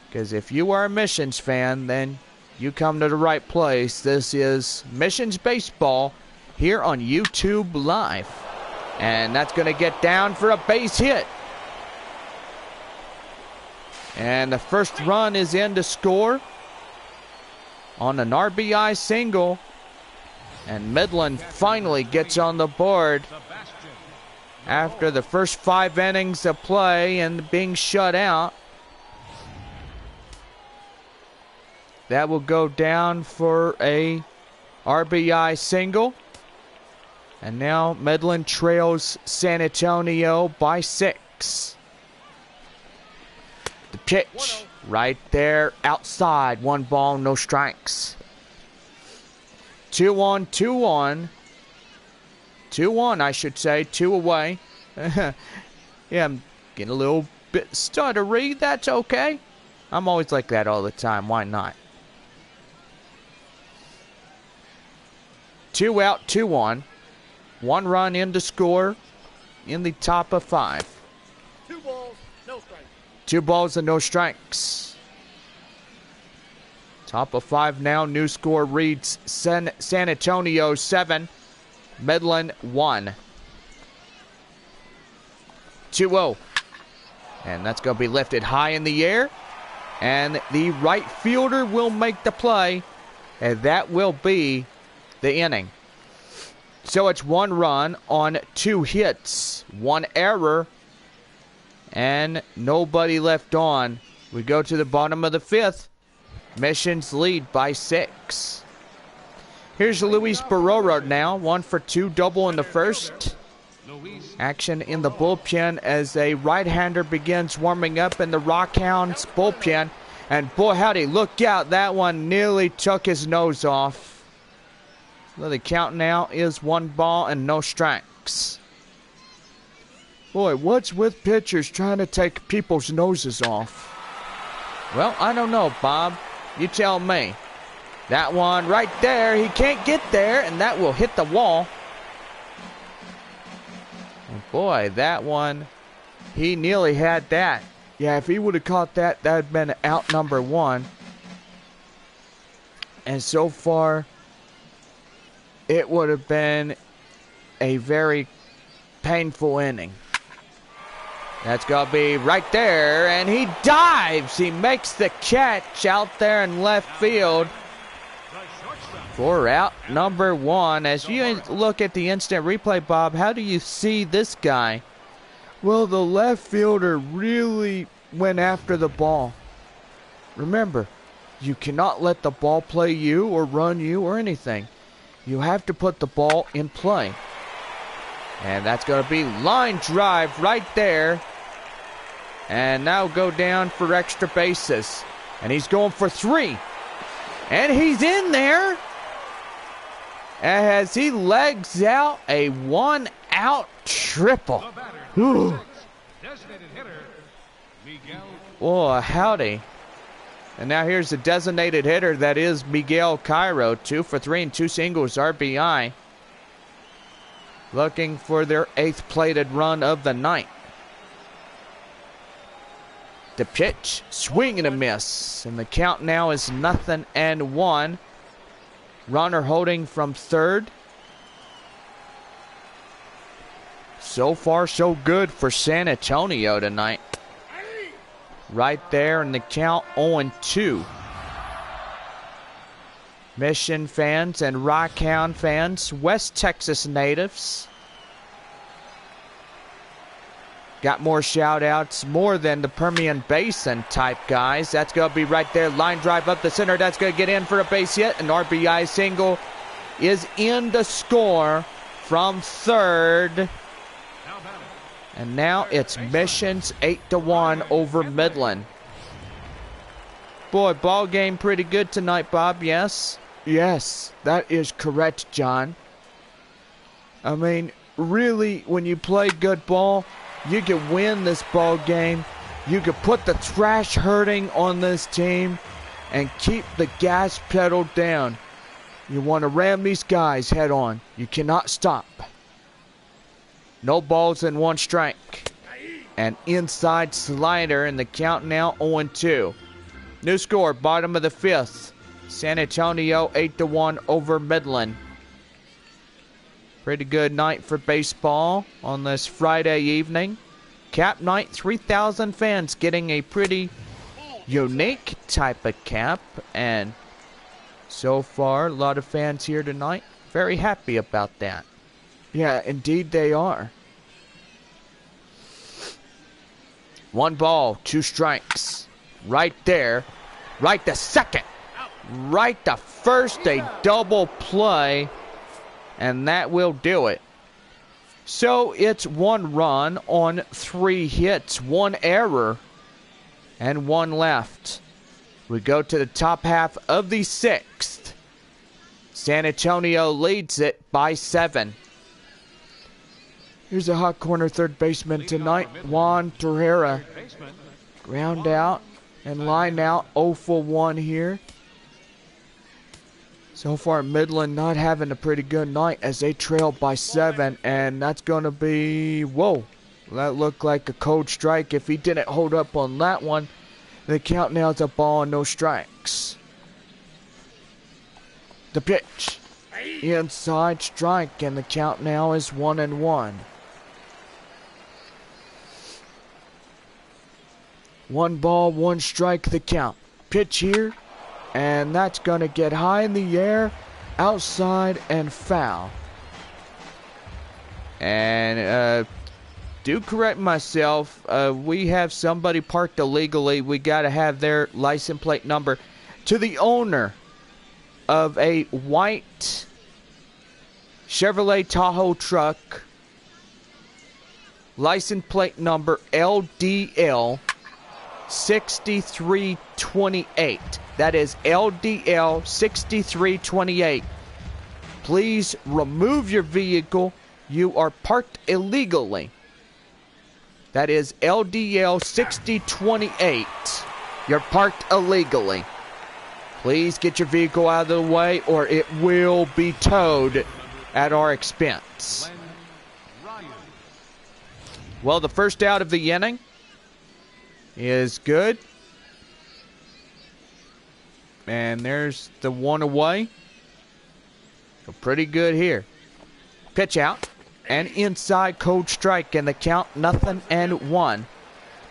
Because if you are a Missions fan, then you come to the right place. This is Missions Baseball here on YouTube Live. And that's going to get down for a base hit. And the first run is in to score on an RBI single. And Midland finally gets on the board after the first 5 innings of play and being shut out. That will go down for a RBI single. And now Midland trails San Antonio by 6. The pitch right there outside. 1 ball, no strikes. 2-1, 2-1. 2-1, I should say. 2 away. Yeah, I'm getting a little bit stuttery. That's okay. I'm always like that all the time. Why not? 2 out, 2 on. 1 run in to score in the top of 5. 2 balls, no strikes. 2 balls and no strikes. Top of 5 now. New score reads San Antonio 7, Midland 1. 2-0. And that's going to be lifted high in the air. And the right fielder will make the play. And that will be the inning. So it's 1 run on 2 hits, 1 error, and nobody left on. We go to the bottom of the 5th. Missions lead by 6. Here's Luis Barrera now. 1 for 2, double in the first. Action in the bullpen as a right-hander begins warming up in the Rockhounds bullpen. And boy, howdy, look out. That one nearly took his nose off. So the count now is 1 ball and no strikes. Boy, what's with pitchers trying to take people's noses off? Well, I don't know, Bob. You tell me. That one right there, he can't get there, and that will hit the wall. And boy, that one, he nearly had that. Yeah, if he would have caught that, that would have been out number 1. And so far, it would have been a very painful inning. That's going to be right there, and he dives. He makes the catch out there in left field for out number 1. As you look at the instant replay, Bob, how do you see this guy? Well, the left fielder really went after the ball. Remember, you cannot let the ball play you or run you or anything. You have to put the ball in play. And that's going to be line drive right there. And now go down for extra bases. And he's going for 3. And he's in there. As he legs out a 1-out triple. Ooh. Oh, howdy. And now here's the designated hitter. That is Miguel Cairo. 2 for 3 and 2 singles RBI. Looking for their 8th plated run of the night. The pitch, swing and a miss. And the count now is 0-1. Runner holding from 3rd. So far, so good for San Antonio tonight. Right there in the count, 0-2. Mission fans and Rockhound fans, West Texas natives. Got more shout-outs, more than the Permian Basin type guys. That's going to be right there. Line drive up the center. That's going to get in for a base hit. An RBI single is in the score from third. And now it's Mission's 8-1 over Midland. Boy, ball game pretty good tonight, Bob, yes? Yes, that is correct, John. I mean, really, when you play good ball, you can win this ball game. You can put the trash hurting on this team and keep the gas pedal down. You want to ram these guys head on. You cannot stop. No balls and one strike. An inside slider in the count now 0-2. New score, bottom of the fifth. San Antonio 8-1 over Midland. Pretty good night for baseball on this Friday evening. Cap night, 3,000 fans getting a pretty unique type of cap. And so far, a lot of fans here tonight. Very happy about that. Yeah, indeed they are. 1 ball, 2 strikes. Right there. Right to second. Right to first, a double play. And that will do it. So it's 1 run on 3 hits, 1 error, and 1 left. We go to the top half of the 6th. San Antonio leads it by 7. Here's a hot corner third baseman tonight, Juan Torreira. Ground out and line out, 0 for 1 here. So far, Midland not having a pretty good night as they trail by 7, and that's going to be, whoa, that looked like a cold strike. If he didn't hold up on that one, the count now is a ball and no strikes. The pitch, inside strike, and the count now is 1-1. 1 ball, 1 strike, the count. Pitch here. And that's going to get high in the air, outside, and foul. And do correct myself. We have somebody parked illegally. We got to have their license plate number. To the owner of a white Chevrolet Tahoe truck, license plate number LDL 6328. That is LDL 6328. Please remove your vehicle. You are parked illegally. That is LDL 6028. You're parked illegally. Please get your vehicle out of the way or it will be towed at our expense. Well, the first out of the inning is good. And there's the 1 away. So pretty good here. Pitch out. And inside, cold strike. And the count, 0-1.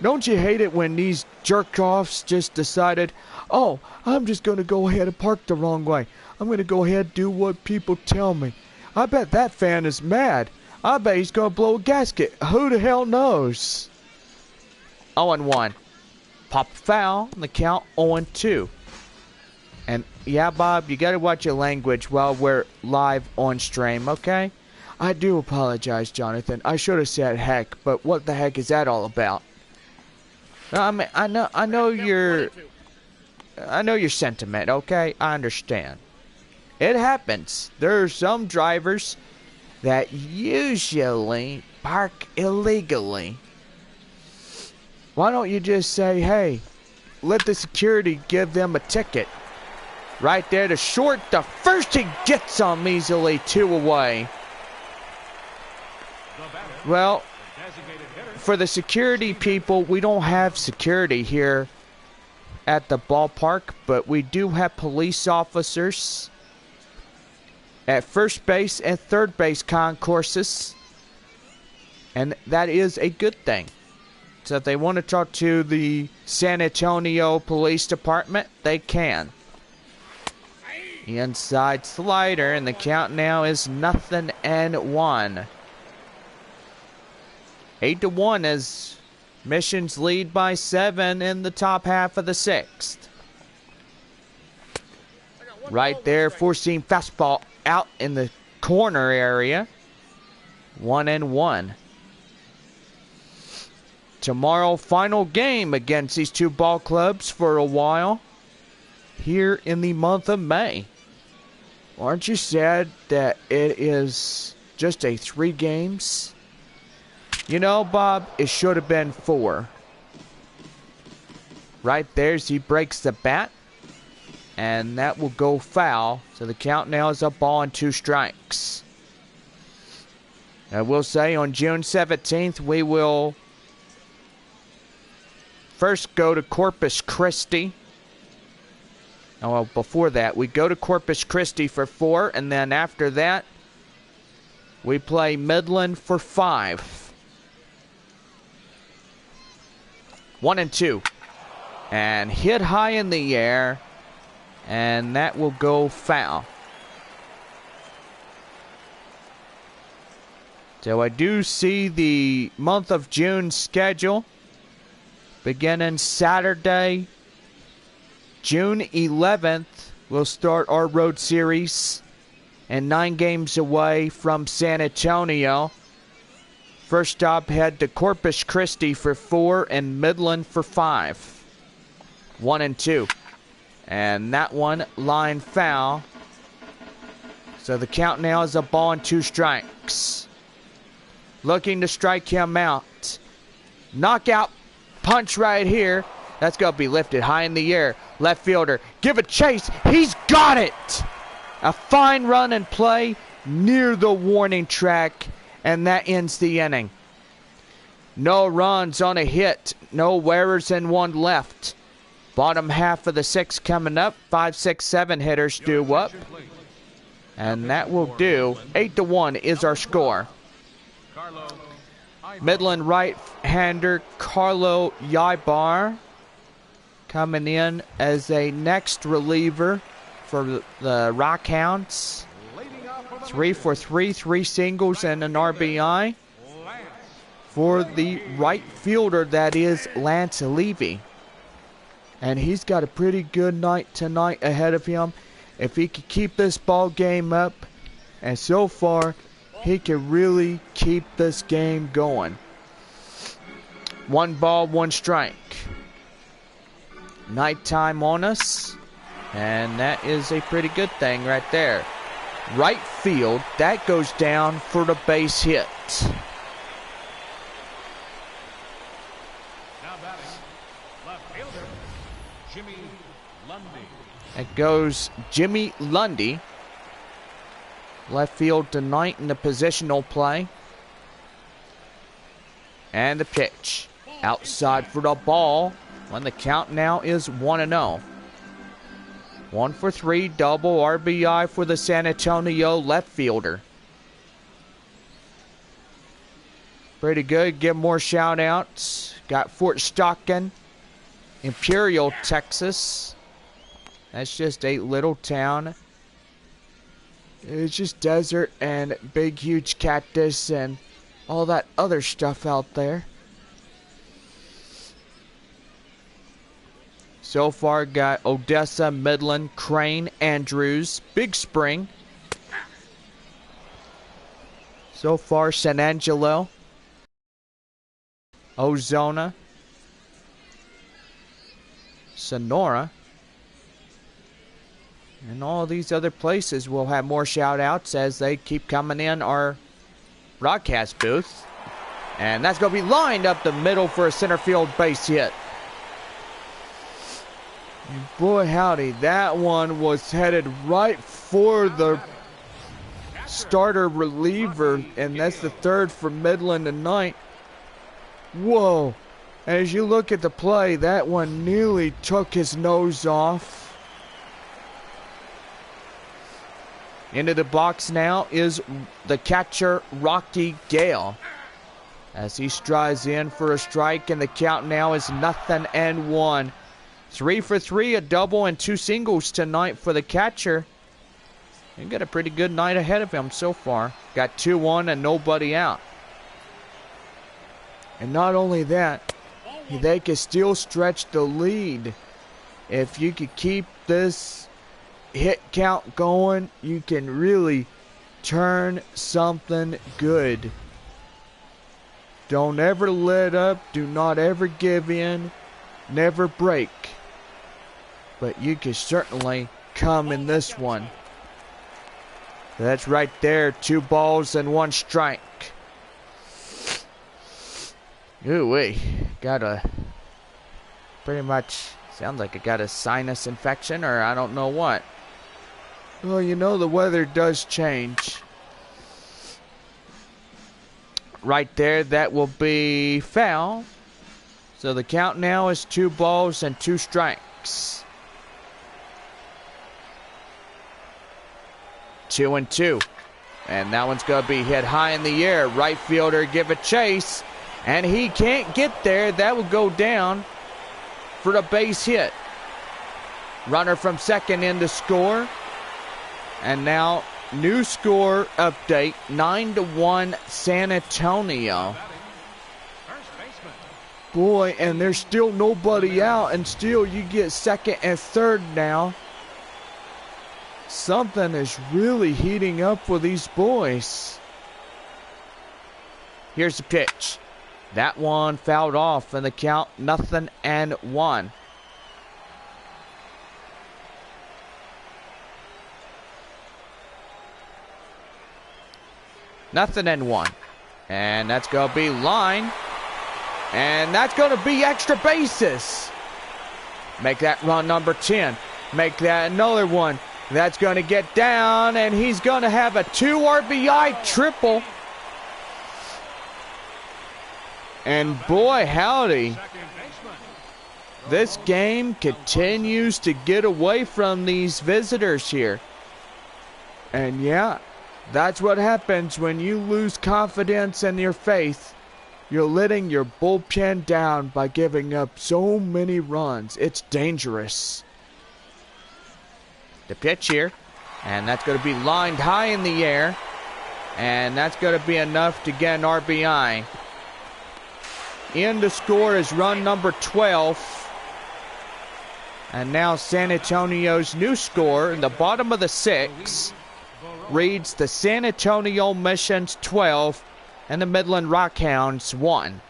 Don't you hate it when these jerk-offs just decided, oh, I'm just going to go ahead and park the wrong way. I'm going to go ahead and do what people tell me. I bet that fan is mad. I bet he's going to blow a gasket. Who the hell knows? 0-1. Pop foul. And the count, 0-2. And yeah, Bob, you gotta watch your language while we're live on stream, okay? I do apologize, Jonathan. I should have said heck, but what the heck is that all about? I mean, I know your sentiment, okay? I understand. It happens. There are some drivers that usually park illegally. Why don't you just say, hey, let the security give them a ticket? Right there to short. The first he gets on easily, 2 away. Well, for the security people, we don't have security here at the ballpark, but we do have police officers at first base and third base concourses. And that is a good thing. So if they want to talk to the San Antonio Police Department, they can. Inside slider, and the count now is 0-1. 8-1 as Missions lead by 7 in the top half of the 6th. Right there, four-seam fastball out in the corner area. 1-1. Tomorrow, final game against these two ball clubs for a while here in the month of May. Aren't you sad that it is just a 3 games? You know, Bob, it should have been 4. Right there as he breaks the bat. And that will go foul. So the count now is a ball and 2 strikes. I will say on June 17th, we will first go to Corpus Christi. Oh, well, before that, we go to Corpus Christi for 4. And then after that, we play Midland for 5. 1-2. And hit high in the air. And that will go foul. So I do see the month of June schedule. Beginning Saturday, June 11th, we'll start our road series. And 9 games away from San Antonio. First stop, head to Corpus Christi for 4 and Midland for 5. 1-2. And that one, line foul. So the count now is a ball and 2 strikes. Looking to strike him out. Knockout punch right here. That's going to be lifted high in the air. Left fielder, give a chase. He's got it! A fine run and play near the warning track. And that ends the inning. No runs on a hit. No errors and 1 left. Bottom half of the 6th coming up. 5, 6, 7 hitters due up. And that will do. 8-1 is our score. Midland right-hander Carlo Ybar coming in as a next reliever for the Rockhounds. 3 for 3, 3 singles and an RBI. For the right fielder, that is Lance Levy. And he's got a pretty good night tonight ahead of him. If he could keep this ball game up, and so far, he can really keep this game going. 1 ball, 1 strike. Nighttime on us. And that is a pretty good thing right there. Right field, that goes down for the base hit. It goes Jimmy Lundy. Left field tonight in the positional play. And the pitch. Outside for the ball. When the count now is 1-0. 1 for 3, double RBI for the San Antonio left fielder. Pretty good. Give more shout outs. Got Fort Stockton, Imperial, Texas. That's just a little town. It's just desert and big, huge cactus and all that other stuff out there. So far, got Odessa, Midland, Crane, Andrews, Big Spring. So far, San Angelo, Ozona, Sonora. And all these other places will have more shout-outs as they keep coming in our broadcast booth. And that's going to be lined up the middle for a center field base hit. And boy, howdy, that one was headed right for the starter reliever. And that's the 3rd for Midland tonight. Whoa. As you look at the play, that one nearly took his nose off. Into the box now is the catcher, Rocky Gale. As he strides in for a strike, and the count now is 0-1. 3 for 3, a double and 2 singles tonight for the catcher. He got a pretty good night ahead of him so far. Got 2-1 and nobody out. And not only that, they can still stretch the lead. If you could keep this hit count going, you can really turn something good. Don't ever let up. Do not ever give in. Never break. But you can certainly come in this one. That's right there. 2 balls and 1 strike. Ooh-wee. Got a... Pretty much... Sounds like I got a sinus infection or I don't know what. Well, you know the weather does change. Right there, that will be foul. So the count now is 2 balls and 2 strikes. 2-2. And that one's going to be hit high in the air. Right fielder give a chase. And he can't get there. That will go down for the base hit. Runner from second in to score. And now, new score update. 9-1 San Antonio. Boy, and there's still nobody out. And still you get second and third now. Something is really heating up for these boys. Here's the pitch. That one fouled off in the count, 0-1. Nothing and 1. And that's going to be line. And that's going to be extra bases. Make that run number 10. Make that another one. That's going to get down, and he's going to have a 2 RBI triple. And boy, howdy, this game continues to get away from these visitors here. And yeah, that's what happens when you lose confidence in your faith. You're letting your bullpen down by giving up so many runs. It's dangerous. The pitch here, and that's going to be lined high in the air. And that's going to be enough to get an RBI. In to score is run number 12. And now San Antonio's new score in the bottom of the 6 reads the San Antonio Missions 12 and the Midland Rockhounds 1.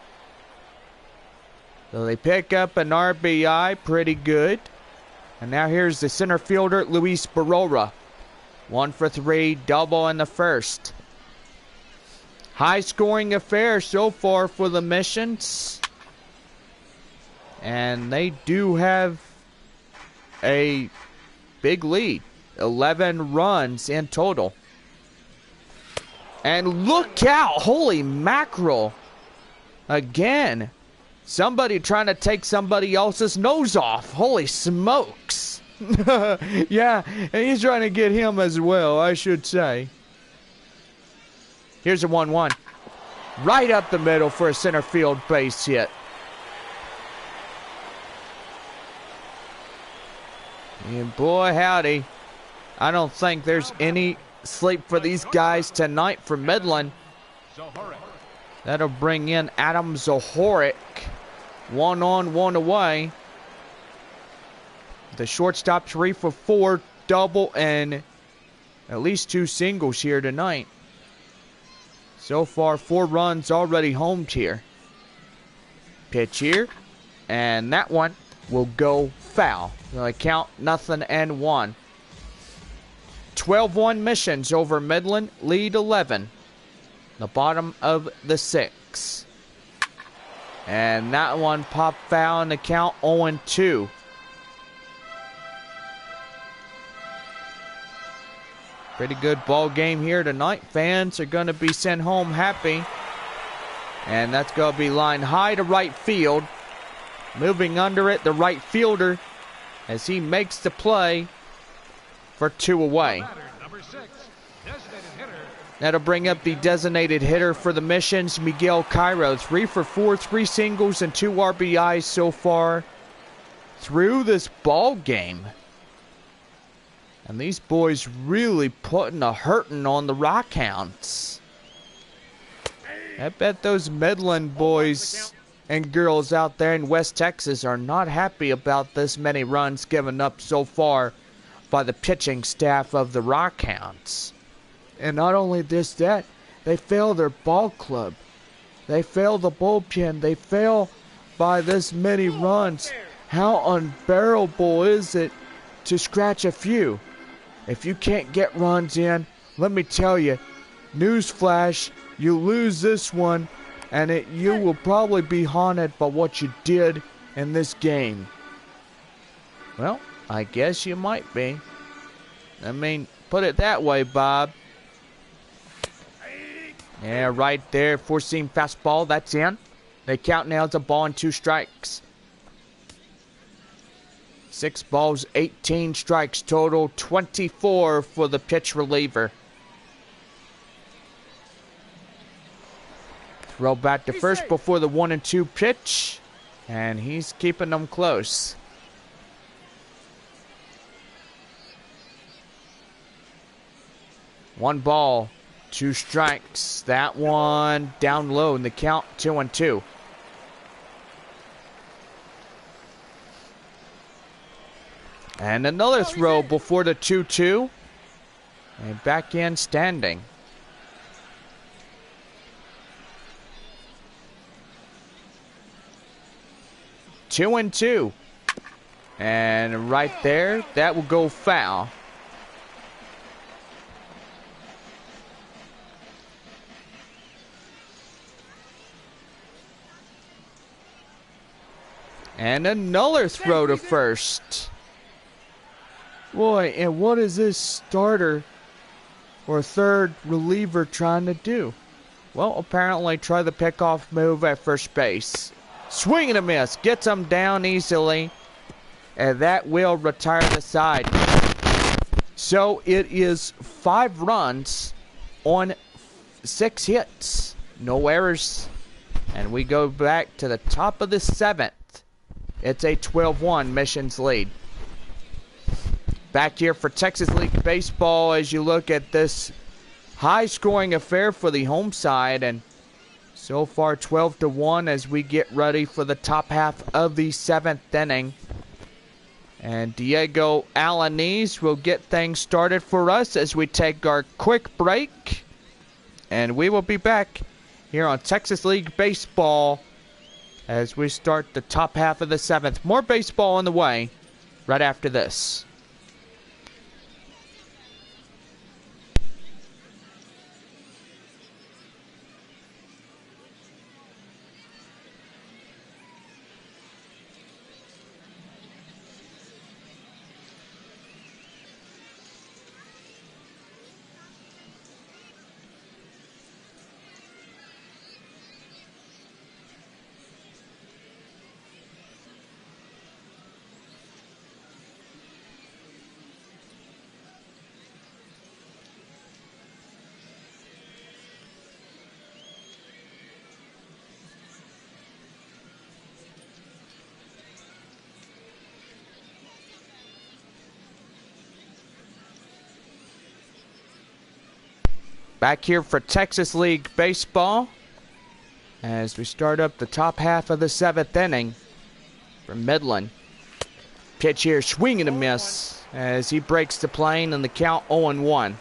So they pick up an RBI, pretty good. And now here's the center fielder, Luis Barrera. 1 for 3, double in the first. High-scoring affair so far for the Missions. And they do have a big lead. 11 runs in total. And look out! Holy mackerel! Again. Somebody trying to take somebody else's nose off. Holy smokes. Yeah, and he's trying to get him as well, I should say. Here's a 1-1. Right up the middle for a center field base hit. And boy, howdy. I don't think there's any sleep for these guys tonight for Midland. That'll bring in Adam Zohoric. 1 on, 1 away. The shortstop 3 for 4, double, and at least 2 singles here tonight. So far, 4 runs already homed here. Pitch here, and that one will go foul. So count 0-1. 12-1 Missions over Midland, lead 11. The bottom of the 6. And that one popped foul in the count, 0-2. Pretty good ball game here tonight. Fans are going to be sent home happy. And that's going to be lined high to right field. Moving under it, the right fielder, as he makes the play for 2 away. That'll bring up the designated hitter for the Missions, Miguel Cairo. 3 for 4, 3 singles, and 2 RBIs so far through this ball game. And these boys really putting a hurting on the Rockhounds. I bet those Midland boys and girls out there in West Texas are not happy about this many runs given up so far by the pitching staff of the Rockhounds. And not only that, they fail their ball club. They fail the bullpen. They fail by this many runs. How unbearable is it to scratch a few? If you can't get runs in, let me tell you, newsflash, you lose this one, and you will probably be haunted by what you did in this game. Well, I guess you might be. I mean, put it that way, Bob. Yeah, right there, four-seam fastball, that's in. They count now as a ball and 2 strikes. 6 balls, 18 strikes total, 24 for the pitch reliever. Throw back to first before the 1-2 pitch, and he's keeping them close. One ball, 2 strikes. That one down low in the count, 2-2. And another throw before the 2-2. And back in standing. Two and two. And right there, that will go foul. And another throw to first. Boy, and what is this starter or third reliever trying to do? Well, apparently try the pickoff move at first base. Swing and a miss. Gets him down easily. And that will retire the side. So it is 5 runs on 6 hits. No errors. And we go back to the top of the 7th. It's a 12-1 Missions lead. Back here for Texas League Baseball as you look at this high-scoring affair for the home side. And so far 12-1 as we get ready for the top half of the 7th inning. And Diego Alanis will get things started for us as we take our quick break. And we will be back here on Texas League Baseball as we start the top half of the 7th. More baseball on the way right after this. Back here for Texas League Baseball as we start up the top half of the 7th inning from Midland. Pitch here, swing and a miss as he breaks the plane and the count 0-1.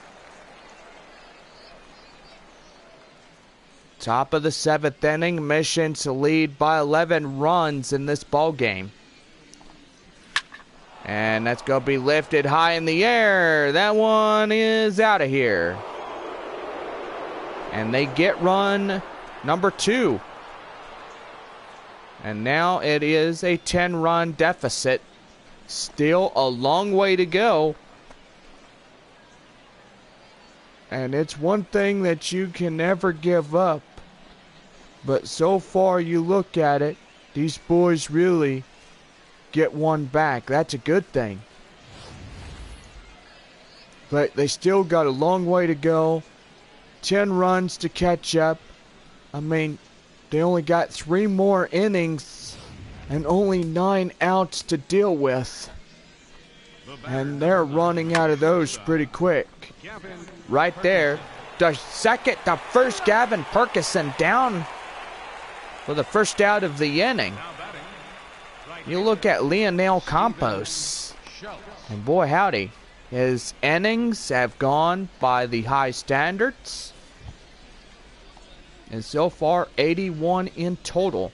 Top of the 7th inning, Mission to lead by 11 runs in this ball game. And that's going to be lifted high in the air. That one is out of here. And they get run number 2. And now it is a 10-run deficit. Still a long way to go. And it's one thing that you can never give up. But so far you look at it, these boys really get one back. That's a good thing. But they still got a long way to go. 10 runs to catch up. I mean, they only got 3 more innings and only 9 outs to deal with. And they're running out of those pretty quick. Gavin Right there. The first Gavin Perkinson down for the first out of the inning. now batting. Right You look at Lionel Campos. Schultz. And boy howdy, his innings have gone by the high standards. And so far, 81 in total.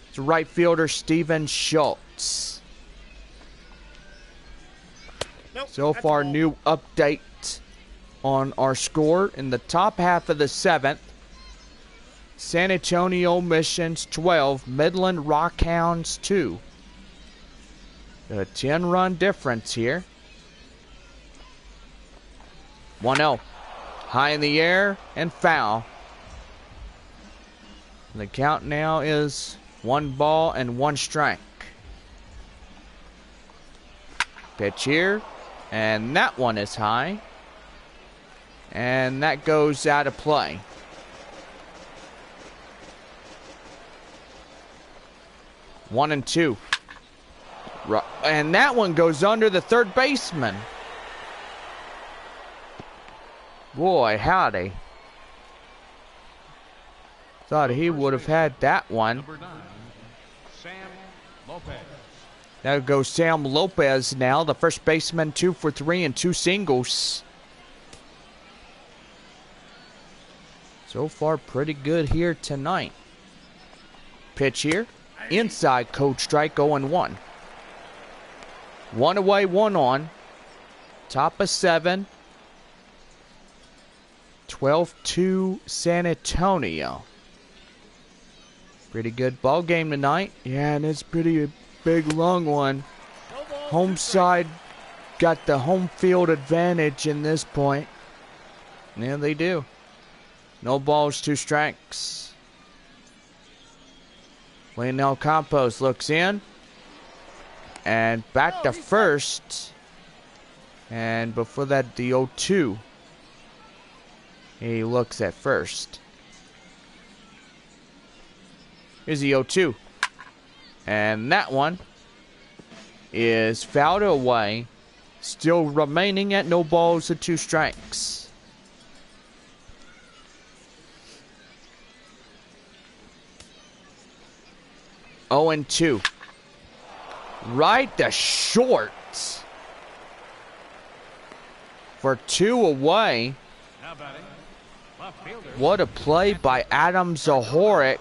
It's right fielder Steven Schultz. Nope, So that's far, a ball. new update on our score in the top half of the 7th. San Antonio Missions 12, Midland Rockhounds 2. A 10-run difference here. 1-0. High in the air and foul. The count now is 1 ball and 1 strike. Pitch here. And that one is high. And that goes out of play. One and 2. And that one goes under the third baseman. Boy, howdy. Thought he would have had that one. Number 9, Sam Lopez. There goes Sam Lopez now, the first baseman, 2 for 3 and 2 singles. So far, pretty good here tonight. Pitch here. Inside, cold strike, 0-1. 1 away, 1 on. Top of 7. 12-2 San Antonio. Pretty good ball game tonight. Yeah, and it's pretty big, long one. No ball, Home 2 strikes. side got the home field advantage in this point. Yeah, they do. No balls, 2 strikes. Lionel Campos looks in. And back to first. And before that, the 0-2. He looks at first. Here's the 0-2. And that one is fouled away. Still remaining at no balls and 2 strikes. Oh and 2. Right to short. For 2 away. Now batting. Left fielder. What a play by Adam Zahoric.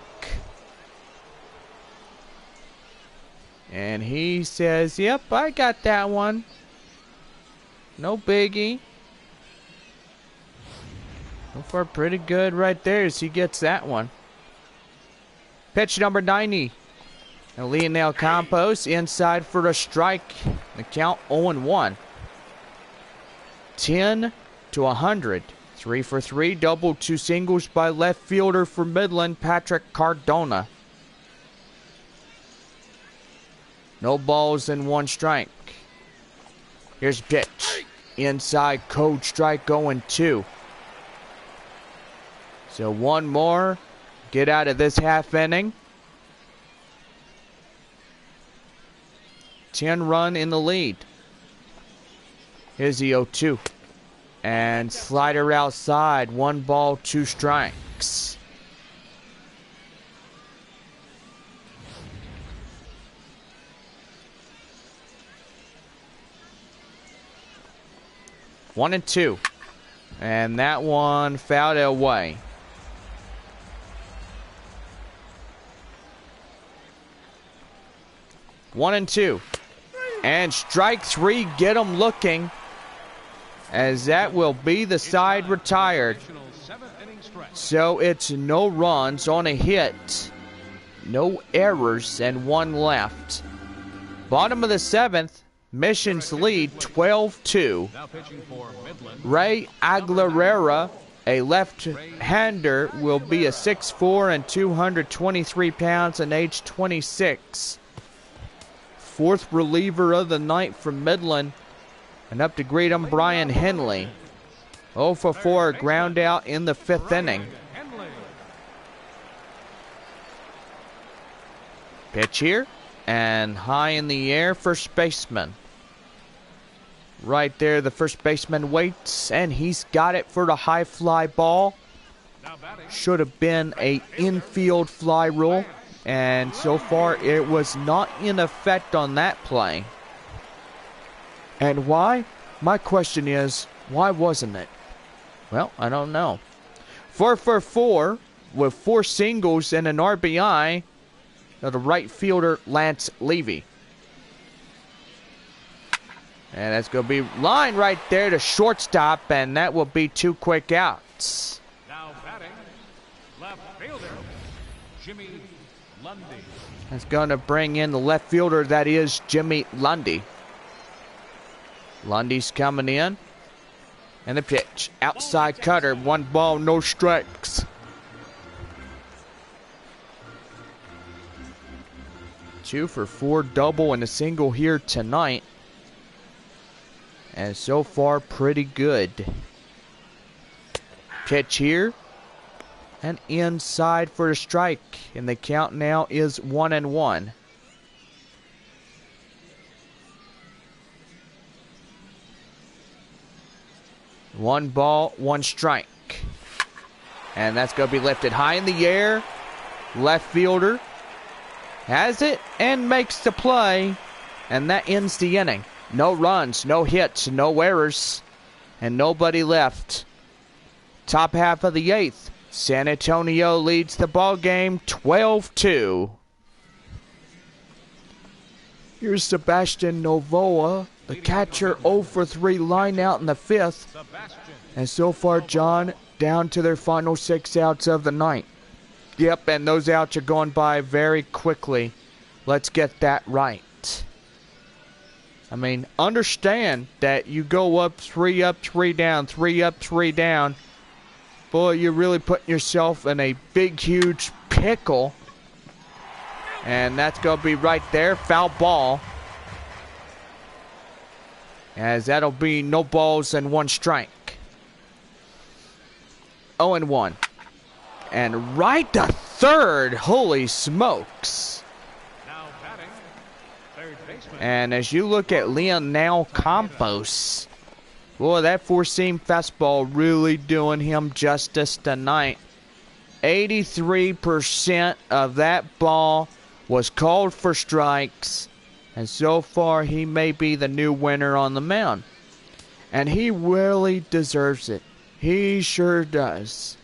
And he says, yep, I got that one. No biggie. So far, pretty good right there as he gets that one. Pitch number 90. And Lionel Campos inside for a strike. The count 0-1. 10-100. 3 for 3. Double, 2 singles by left fielder for Midland, Patrick Cardona. No balls and 1 strike. Here's a pitch. Inside, cold strike, 0-2. So 1 more. Get out of this half inning. 10-run in the lead. Here's the 0-2. And slider outside. 1 ball, 2 strikes. One and 2. And that one fouled away. One and 2. And strike 3, get them looking. As that will be the side retired. Additional 7th inning stretch. So it's no runs on a hit. No errors and 1 left. Bottom of the 7th. Missions lead 12-2. Now pitching for Midland. Ray Aguilera, a left-hander, will be a 6'4" and 223 pounds and age 26. 4th reliever of the night from Midland. And up to greet him, Brian Henley. 0 for 4, ground out in the 5th inning. Henley. Pitch here, and high in the air, first baseman. Right there, the first baseman waits, and he's got it for the high fly ball. Now batting. Should have been a infield fly rule, and so far it was not in effect on that play. And why? My question is, why wasn't it? Well, I don't know. 4 for 4 with 4 singles and an RBI of the right fielder Lance Levy. And that's going to be line right there to shortstop, and that will be 2 quick outs. Now batting. Left fielder. Jimmy Lundy. That's going to bring in the left fielder, that is Jimmy Lundy. Lundy's coming in. And the pitch. Outside cutter. 1 ball, no strikes. 2 for 4 double and a single here tonight. And so far, pretty good. Pitch here. And inside for a strike. And the count now is 1-1. One ball, 1 strike. And that's going to be lifted high in the air. Left fielder has it and makes the play. And that ends the inning. No runs, no hits, no errors, and nobody left. Top half of the 8th. San Antonio leads the ball game 12-2. Here's Sebastian Novoa, the catcher, 0 for 3 line out in the 5th. And so far, John, down to their final 6 outs of the night. Yep, and those outs are going by very quickly. Let's get that right. I mean, understand that you go up, 3 down, 3 up, 3 down. Boy, you're really putting yourself in a big, huge pickle. And that's going to be right there. Foul ball. As that'll be no balls and 1 strike. 0-1. And right to third. Holy smokes. And as you look at Leonel Campos, boy, that 4-seam fastball really doing him justice tonight. 83% of that ball was called for strikes, and so far he may be the new winner on the mound. And he really deserves it. He sure does.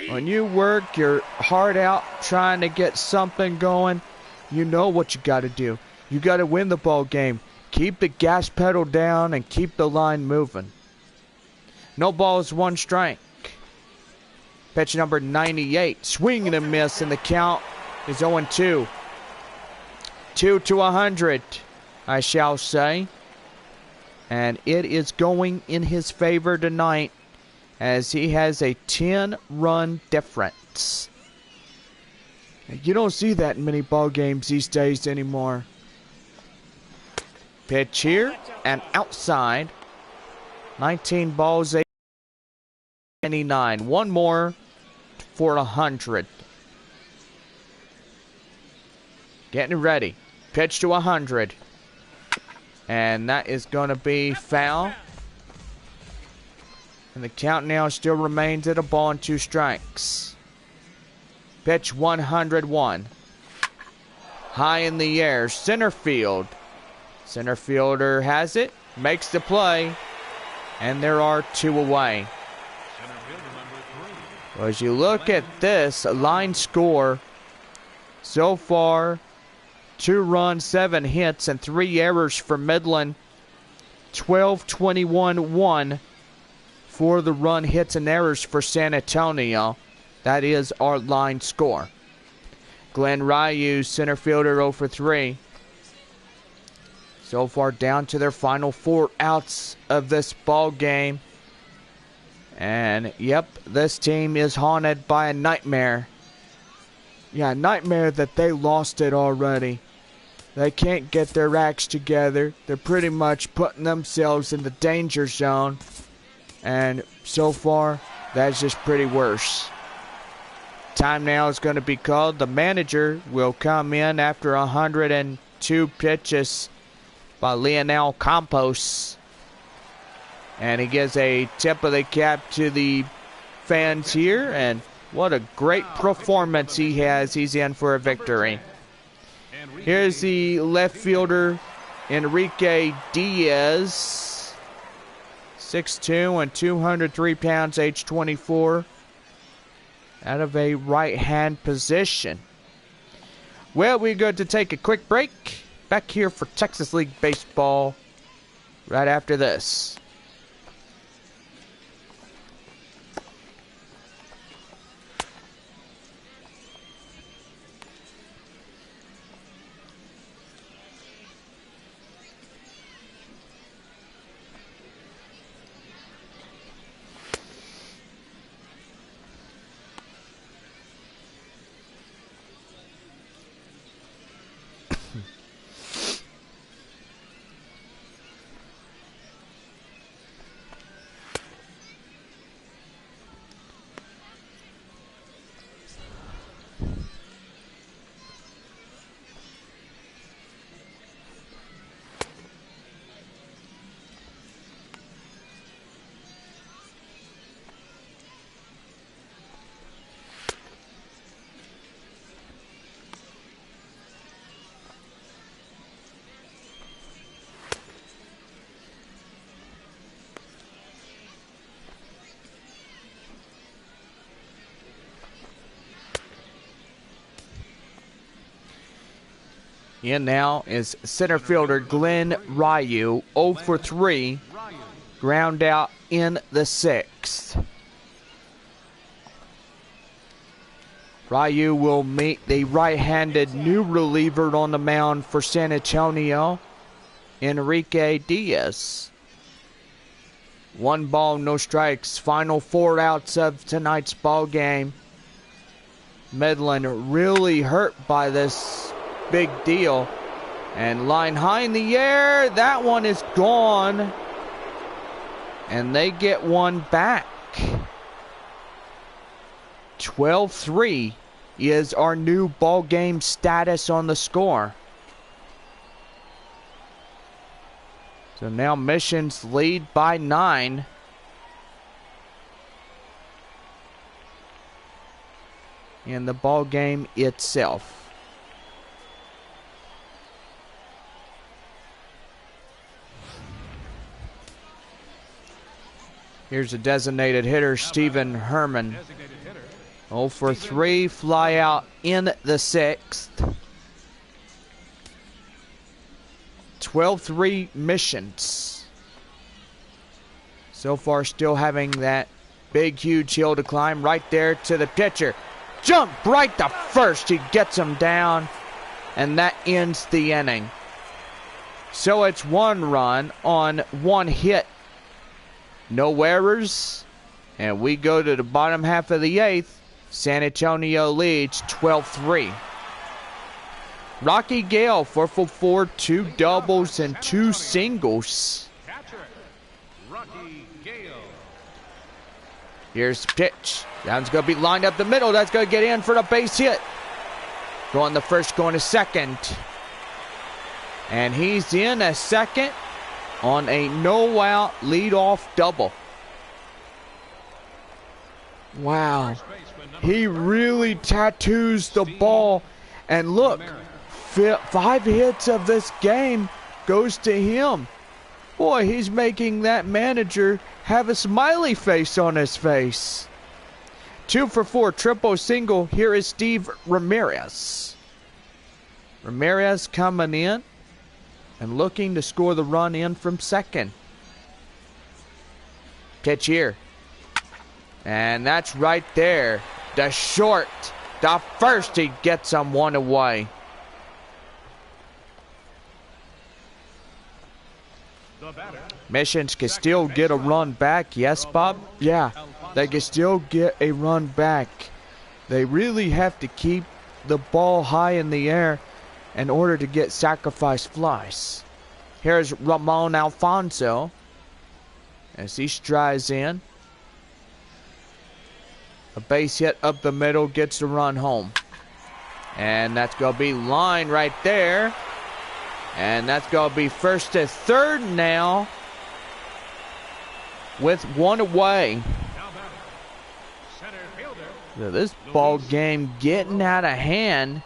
When you work your heart out trying to get something going, you know what you got to do. You got to win the ball game. Keep the gas pedal down and keep the line moving. No balls, 1 strike. Pitch number 98. Swing and a miss, and the count is 0-2. 2 to 100, I shall say. And it is going in his favor tonight as he has a 10-run difference. You don't see that in many ball games these days anymore. Pitch here and outside. 19 balls, 89. 1 more for 100. Getting ready. Pitch to 100. And that is going to be foul. And the count now still remains at 1 ball and 2 strikes. Pitch 101. High in the air. Center field. Center fielder has it. Makes the play. And there are 2 away. Well, as you look at this line score, so far, 2 runs, 7 hits, and 3 errors for Midland. 12-21-1 for the run, hits, and errors for San Antonio. That is our line score. Glenn Ryu, center fielder, 0 for 3. So far down to their final 4 outs of this ball game. And, yep, this team is haunted by a nightmare. Yeah, a nightmare that they lost it already. They can't get their acts together. They're pretty much putting themselves in the danger zone. And so far, that's just pretty worse. Time now is going to be called. The manager will come in after 102 pitches by Leonel Campos. And he gives a tip of the cap to the fans here. And what a great performance he has. He's in for a victory. Here's the left fielder, Enrique Diaz. 6'2" and 203 pounds, age 24. Out of a right-hand position. Well, we're going to take a quick break. Back here for Texas League Baseball right after this. In now is center fielder Glenn Ryu, 0 for 3, ground out in the 6th. Ryu will meet the right-handed new reliever on the mound for San Antonio, Enrique Diaz. 1 ball, no strikes. Final 4 outs of tonight's ball game. Midland really hurt by this big deal. And line high in the air. That one is gone. And they get one back. 12-3 is our new ball game status on the score. So now Missions lead by 9. In the ball game itself. Here's a designated hitter, Stephen Herman. 0 for 3, fly out in the 6th. 12-3 Missions. So far still having that big, huge hill to climb. Right there to the pitcher. Jump right to first. He gets him down. And that ends the inning. So it's 1 run on 1 hit. No errors. And we go to the bottom half of the 8th. San Antonio leads 12-3. Rocky Gale, 4 for 4, 2 doubles and 2 singles. Here's the pitch. That's going to be lined up the middle. That's going to get in for the base hit. Going to first, going to second. And he's in a second on a no-out leadoff double. Wow. He really tattoos the ball. And look, 5 hits of this game goes to him. Boy, he's making that manager have a smiley face on his face. 2 for 4, triple single. Here is Steve Ramirez. Ramirez coming in and looking to score the run in from second. Pitch here. And that's right there. The short. The first, he gets him 1 away. Missions can still get a run back. Yes, Bob? Yeah, they can still get a run back. They really have to keep the ball high in the air in order to get sacrifice flies. Here's Ramon Alfonso as he strides in. A base hit up the middle gets the run home. And that's going to be line right there. And that's going to be first to third now. with one away. Now batting, center fielder. So this ball game getting out of hand.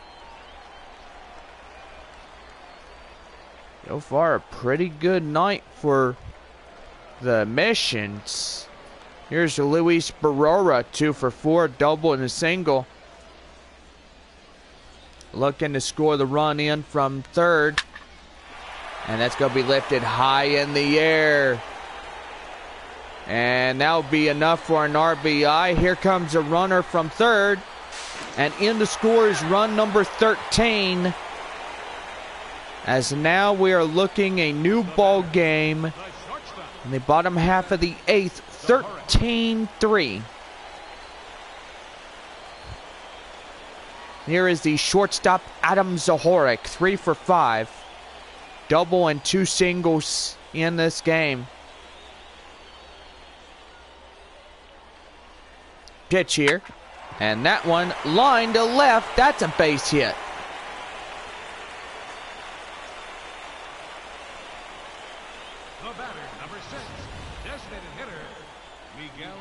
So far, a pretty good night for the missions. Here's Luis Barrera, 2 for 4, double and a single. Looking to score the run in from third. And that's going to be lifted high in the air. And that'll be enough for an RBI. Here comes a runner from third. And in to score is run number 13. As now we are looking a new ball game in the bottom half of the 8th, 13-3. Here is the shortstop Adam Zahorik, 3 for 5. Double and 2 singles in this game. Pitch here. And that one line to left. That's a base hit. The batter, number 6, designated hitter, Miguel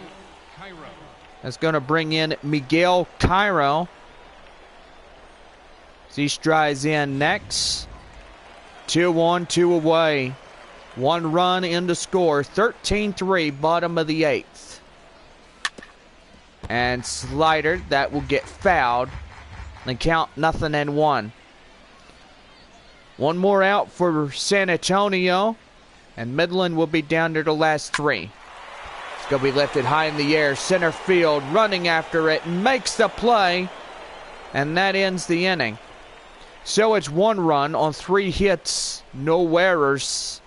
Cairo. That's going to bring in Miguel Cairo. He strides in next. 2-1, 2 away. 1 run in to score. 13-3, bottom of the 8th. And slider, that will get fouled. And count 0-1. One more out for San Antonio. And Midland will be down to the last 3. It's going to be lifted high in the air. Center field, running after it. Makes the play. And that ends the inning. So it's 1 run on 3 hits, no errors.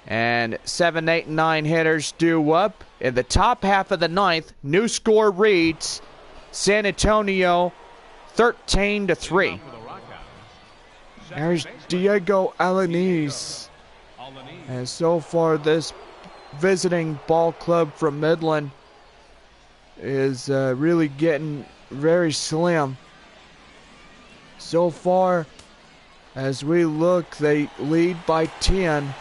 And 7, 8, and 9 hitters due up. In the top half of the 9th, new score reads San Antonio 13-3. There's Diego Alanis. And so far this visiting ball club from Midland is really getting very slim. So far, as we look, they lead by 10.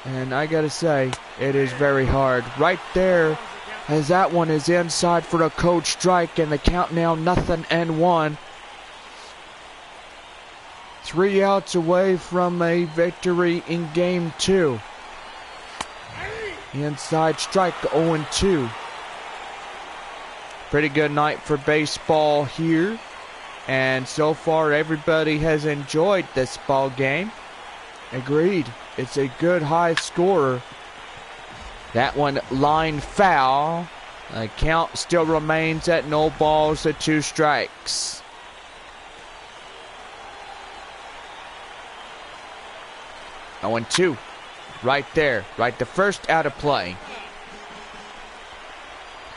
And I gotta say, it is very hard. Right there, as that one is inside for a cold strike, and the count now 0-1. 3 outs away from a victory in game 2. Inside strike, 0-2. Pretty good night for baseball here. And so far, everybody has enjoyed this ball game. Agreed. It's a good high scorer. That one line foul. The count still remains at no balls and 2 strikes. Oh, 1-2. Right there. Right the first out of play.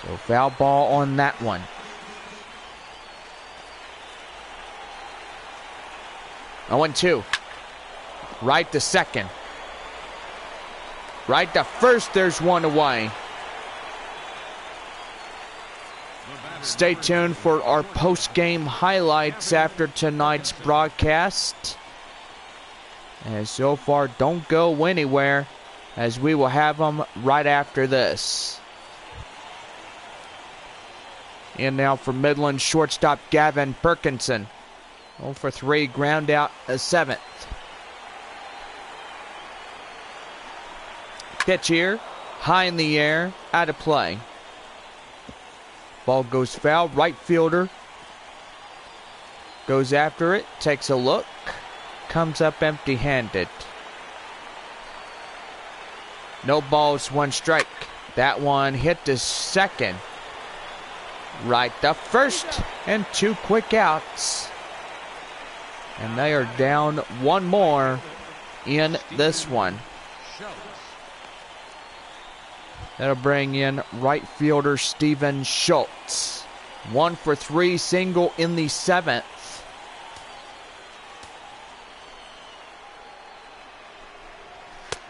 So foul ball on that one. 0-2. Right to second. Right to first, there's 1 away. Stay tuned for our post-game highlights after tonight's broadcast. And so far, don't go anywhere, as we will have them right after this. And now for Midland shortstop Gavin Perkinson. 0 for 3, ground out a 7th. Pitch here, high in the air, out of play. Ball goes foul, right fielder goes after it, takes a look, comes up empty-handed. No balls, 1 strike. That one hit to second. Right to first, and 2 quick outs. And they are down 1 more in this one. That'll bring in right fielder Steven Schultz. 1 for 3, single in the 7th.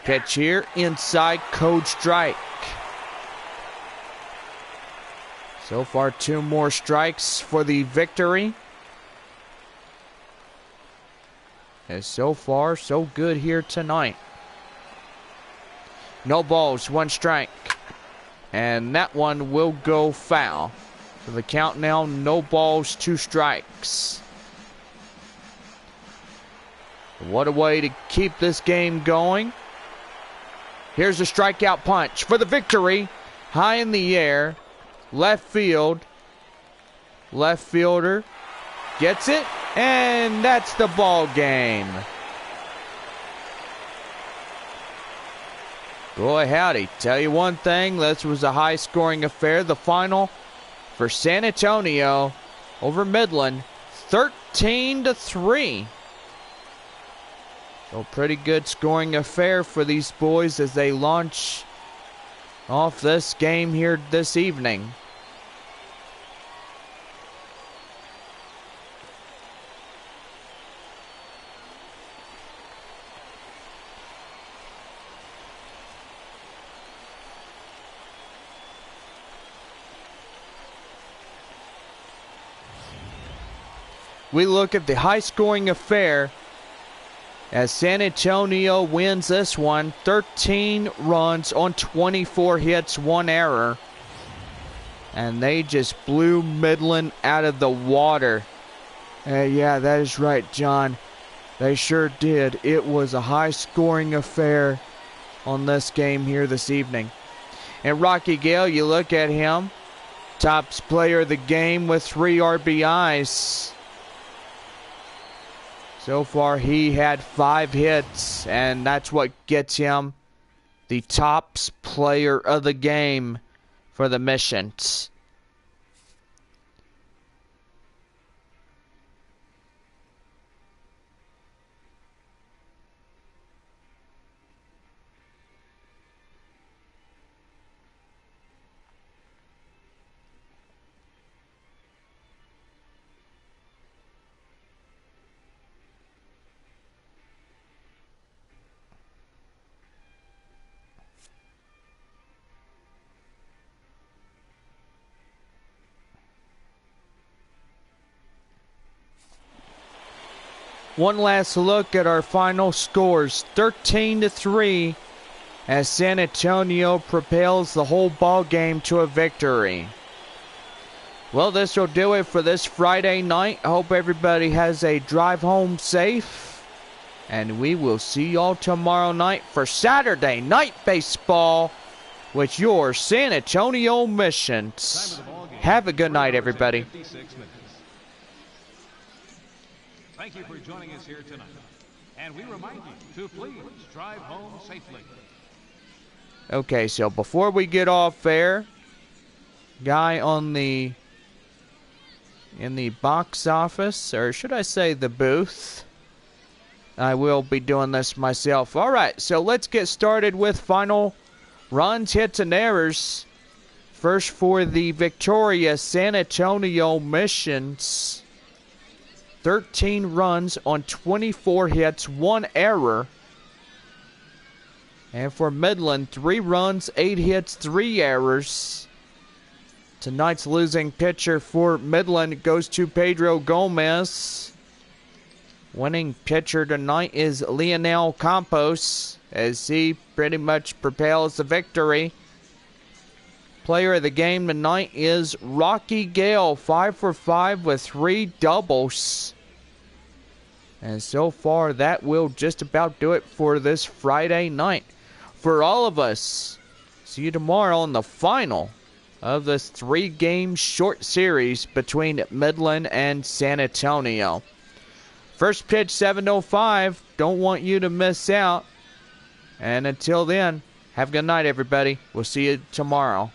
Pitch here, inside, cold strike. So far, 2 more strikes for the victory. And so far, so good here tonight. No balls, 1 strike. And that one will go foul. So the count now, no balls, 2 strikes. What a way to keep this game going. Here's a strikeout punch for the victory. High in the air. Left field. Left fielder gets it. And that's the ball game. Boy, howdy. Tell you one thing, this was a high-scoring affair. The final for San Antonio over Midland, 13-3. So pretty good scoring affair for these boys as they launch off this game here this evening. We look at the high-scoring affair as San Antonio wins this one. 13 runs on 24 hits, 1 error. And they just blew Midland out of the water. Yeah, that is right, John. They sure did. It was a high-scoring affair on this game here this evening. And Rocky Gale, you look at him. Top player of the game with 3 RBIs. So far, he had 5 hits, and that's what gets him the tops player of the game for the Missions. One last look at our final scores. 13-3 as San Antonio propels the whole ball game to a victory. Well, this will do it for this Friday night. I hope everybody has a drive home safe. And we will see y'all tomorrow night for Saturday Night Baseball with your San Antonio Missions. Have a good night, everybody. Thank you for joining us here tonight. And we remind you to please drive home safely. Okay, so before we get off air, guy in the box office, or should I say the booth, I will be doing this myself. All right, so let's get started with final runs, hits, and errors. First for the victorious San Antonio Missions. 13 runs on 24 hits, 1 error. And for Midland, 3 runs, 8 hits, 3 errors. Tonight's losing pitcher for Midland goes to Pedro Gomez. Winning pitcher tonight is Leonel Campos as he pretty much propels the victory. Player of the game tonight is Rocky Gale, 5 for 5 with 3 doubles. And so far, that will just about do it for this Friday night. For all of us, see you tomorrow on the final of this 3-game short series between Midland and San Antonio. First pitch, 7:05. Don't want you to miss out. And until then, have a good night, everybody. We'll see you tomorrow.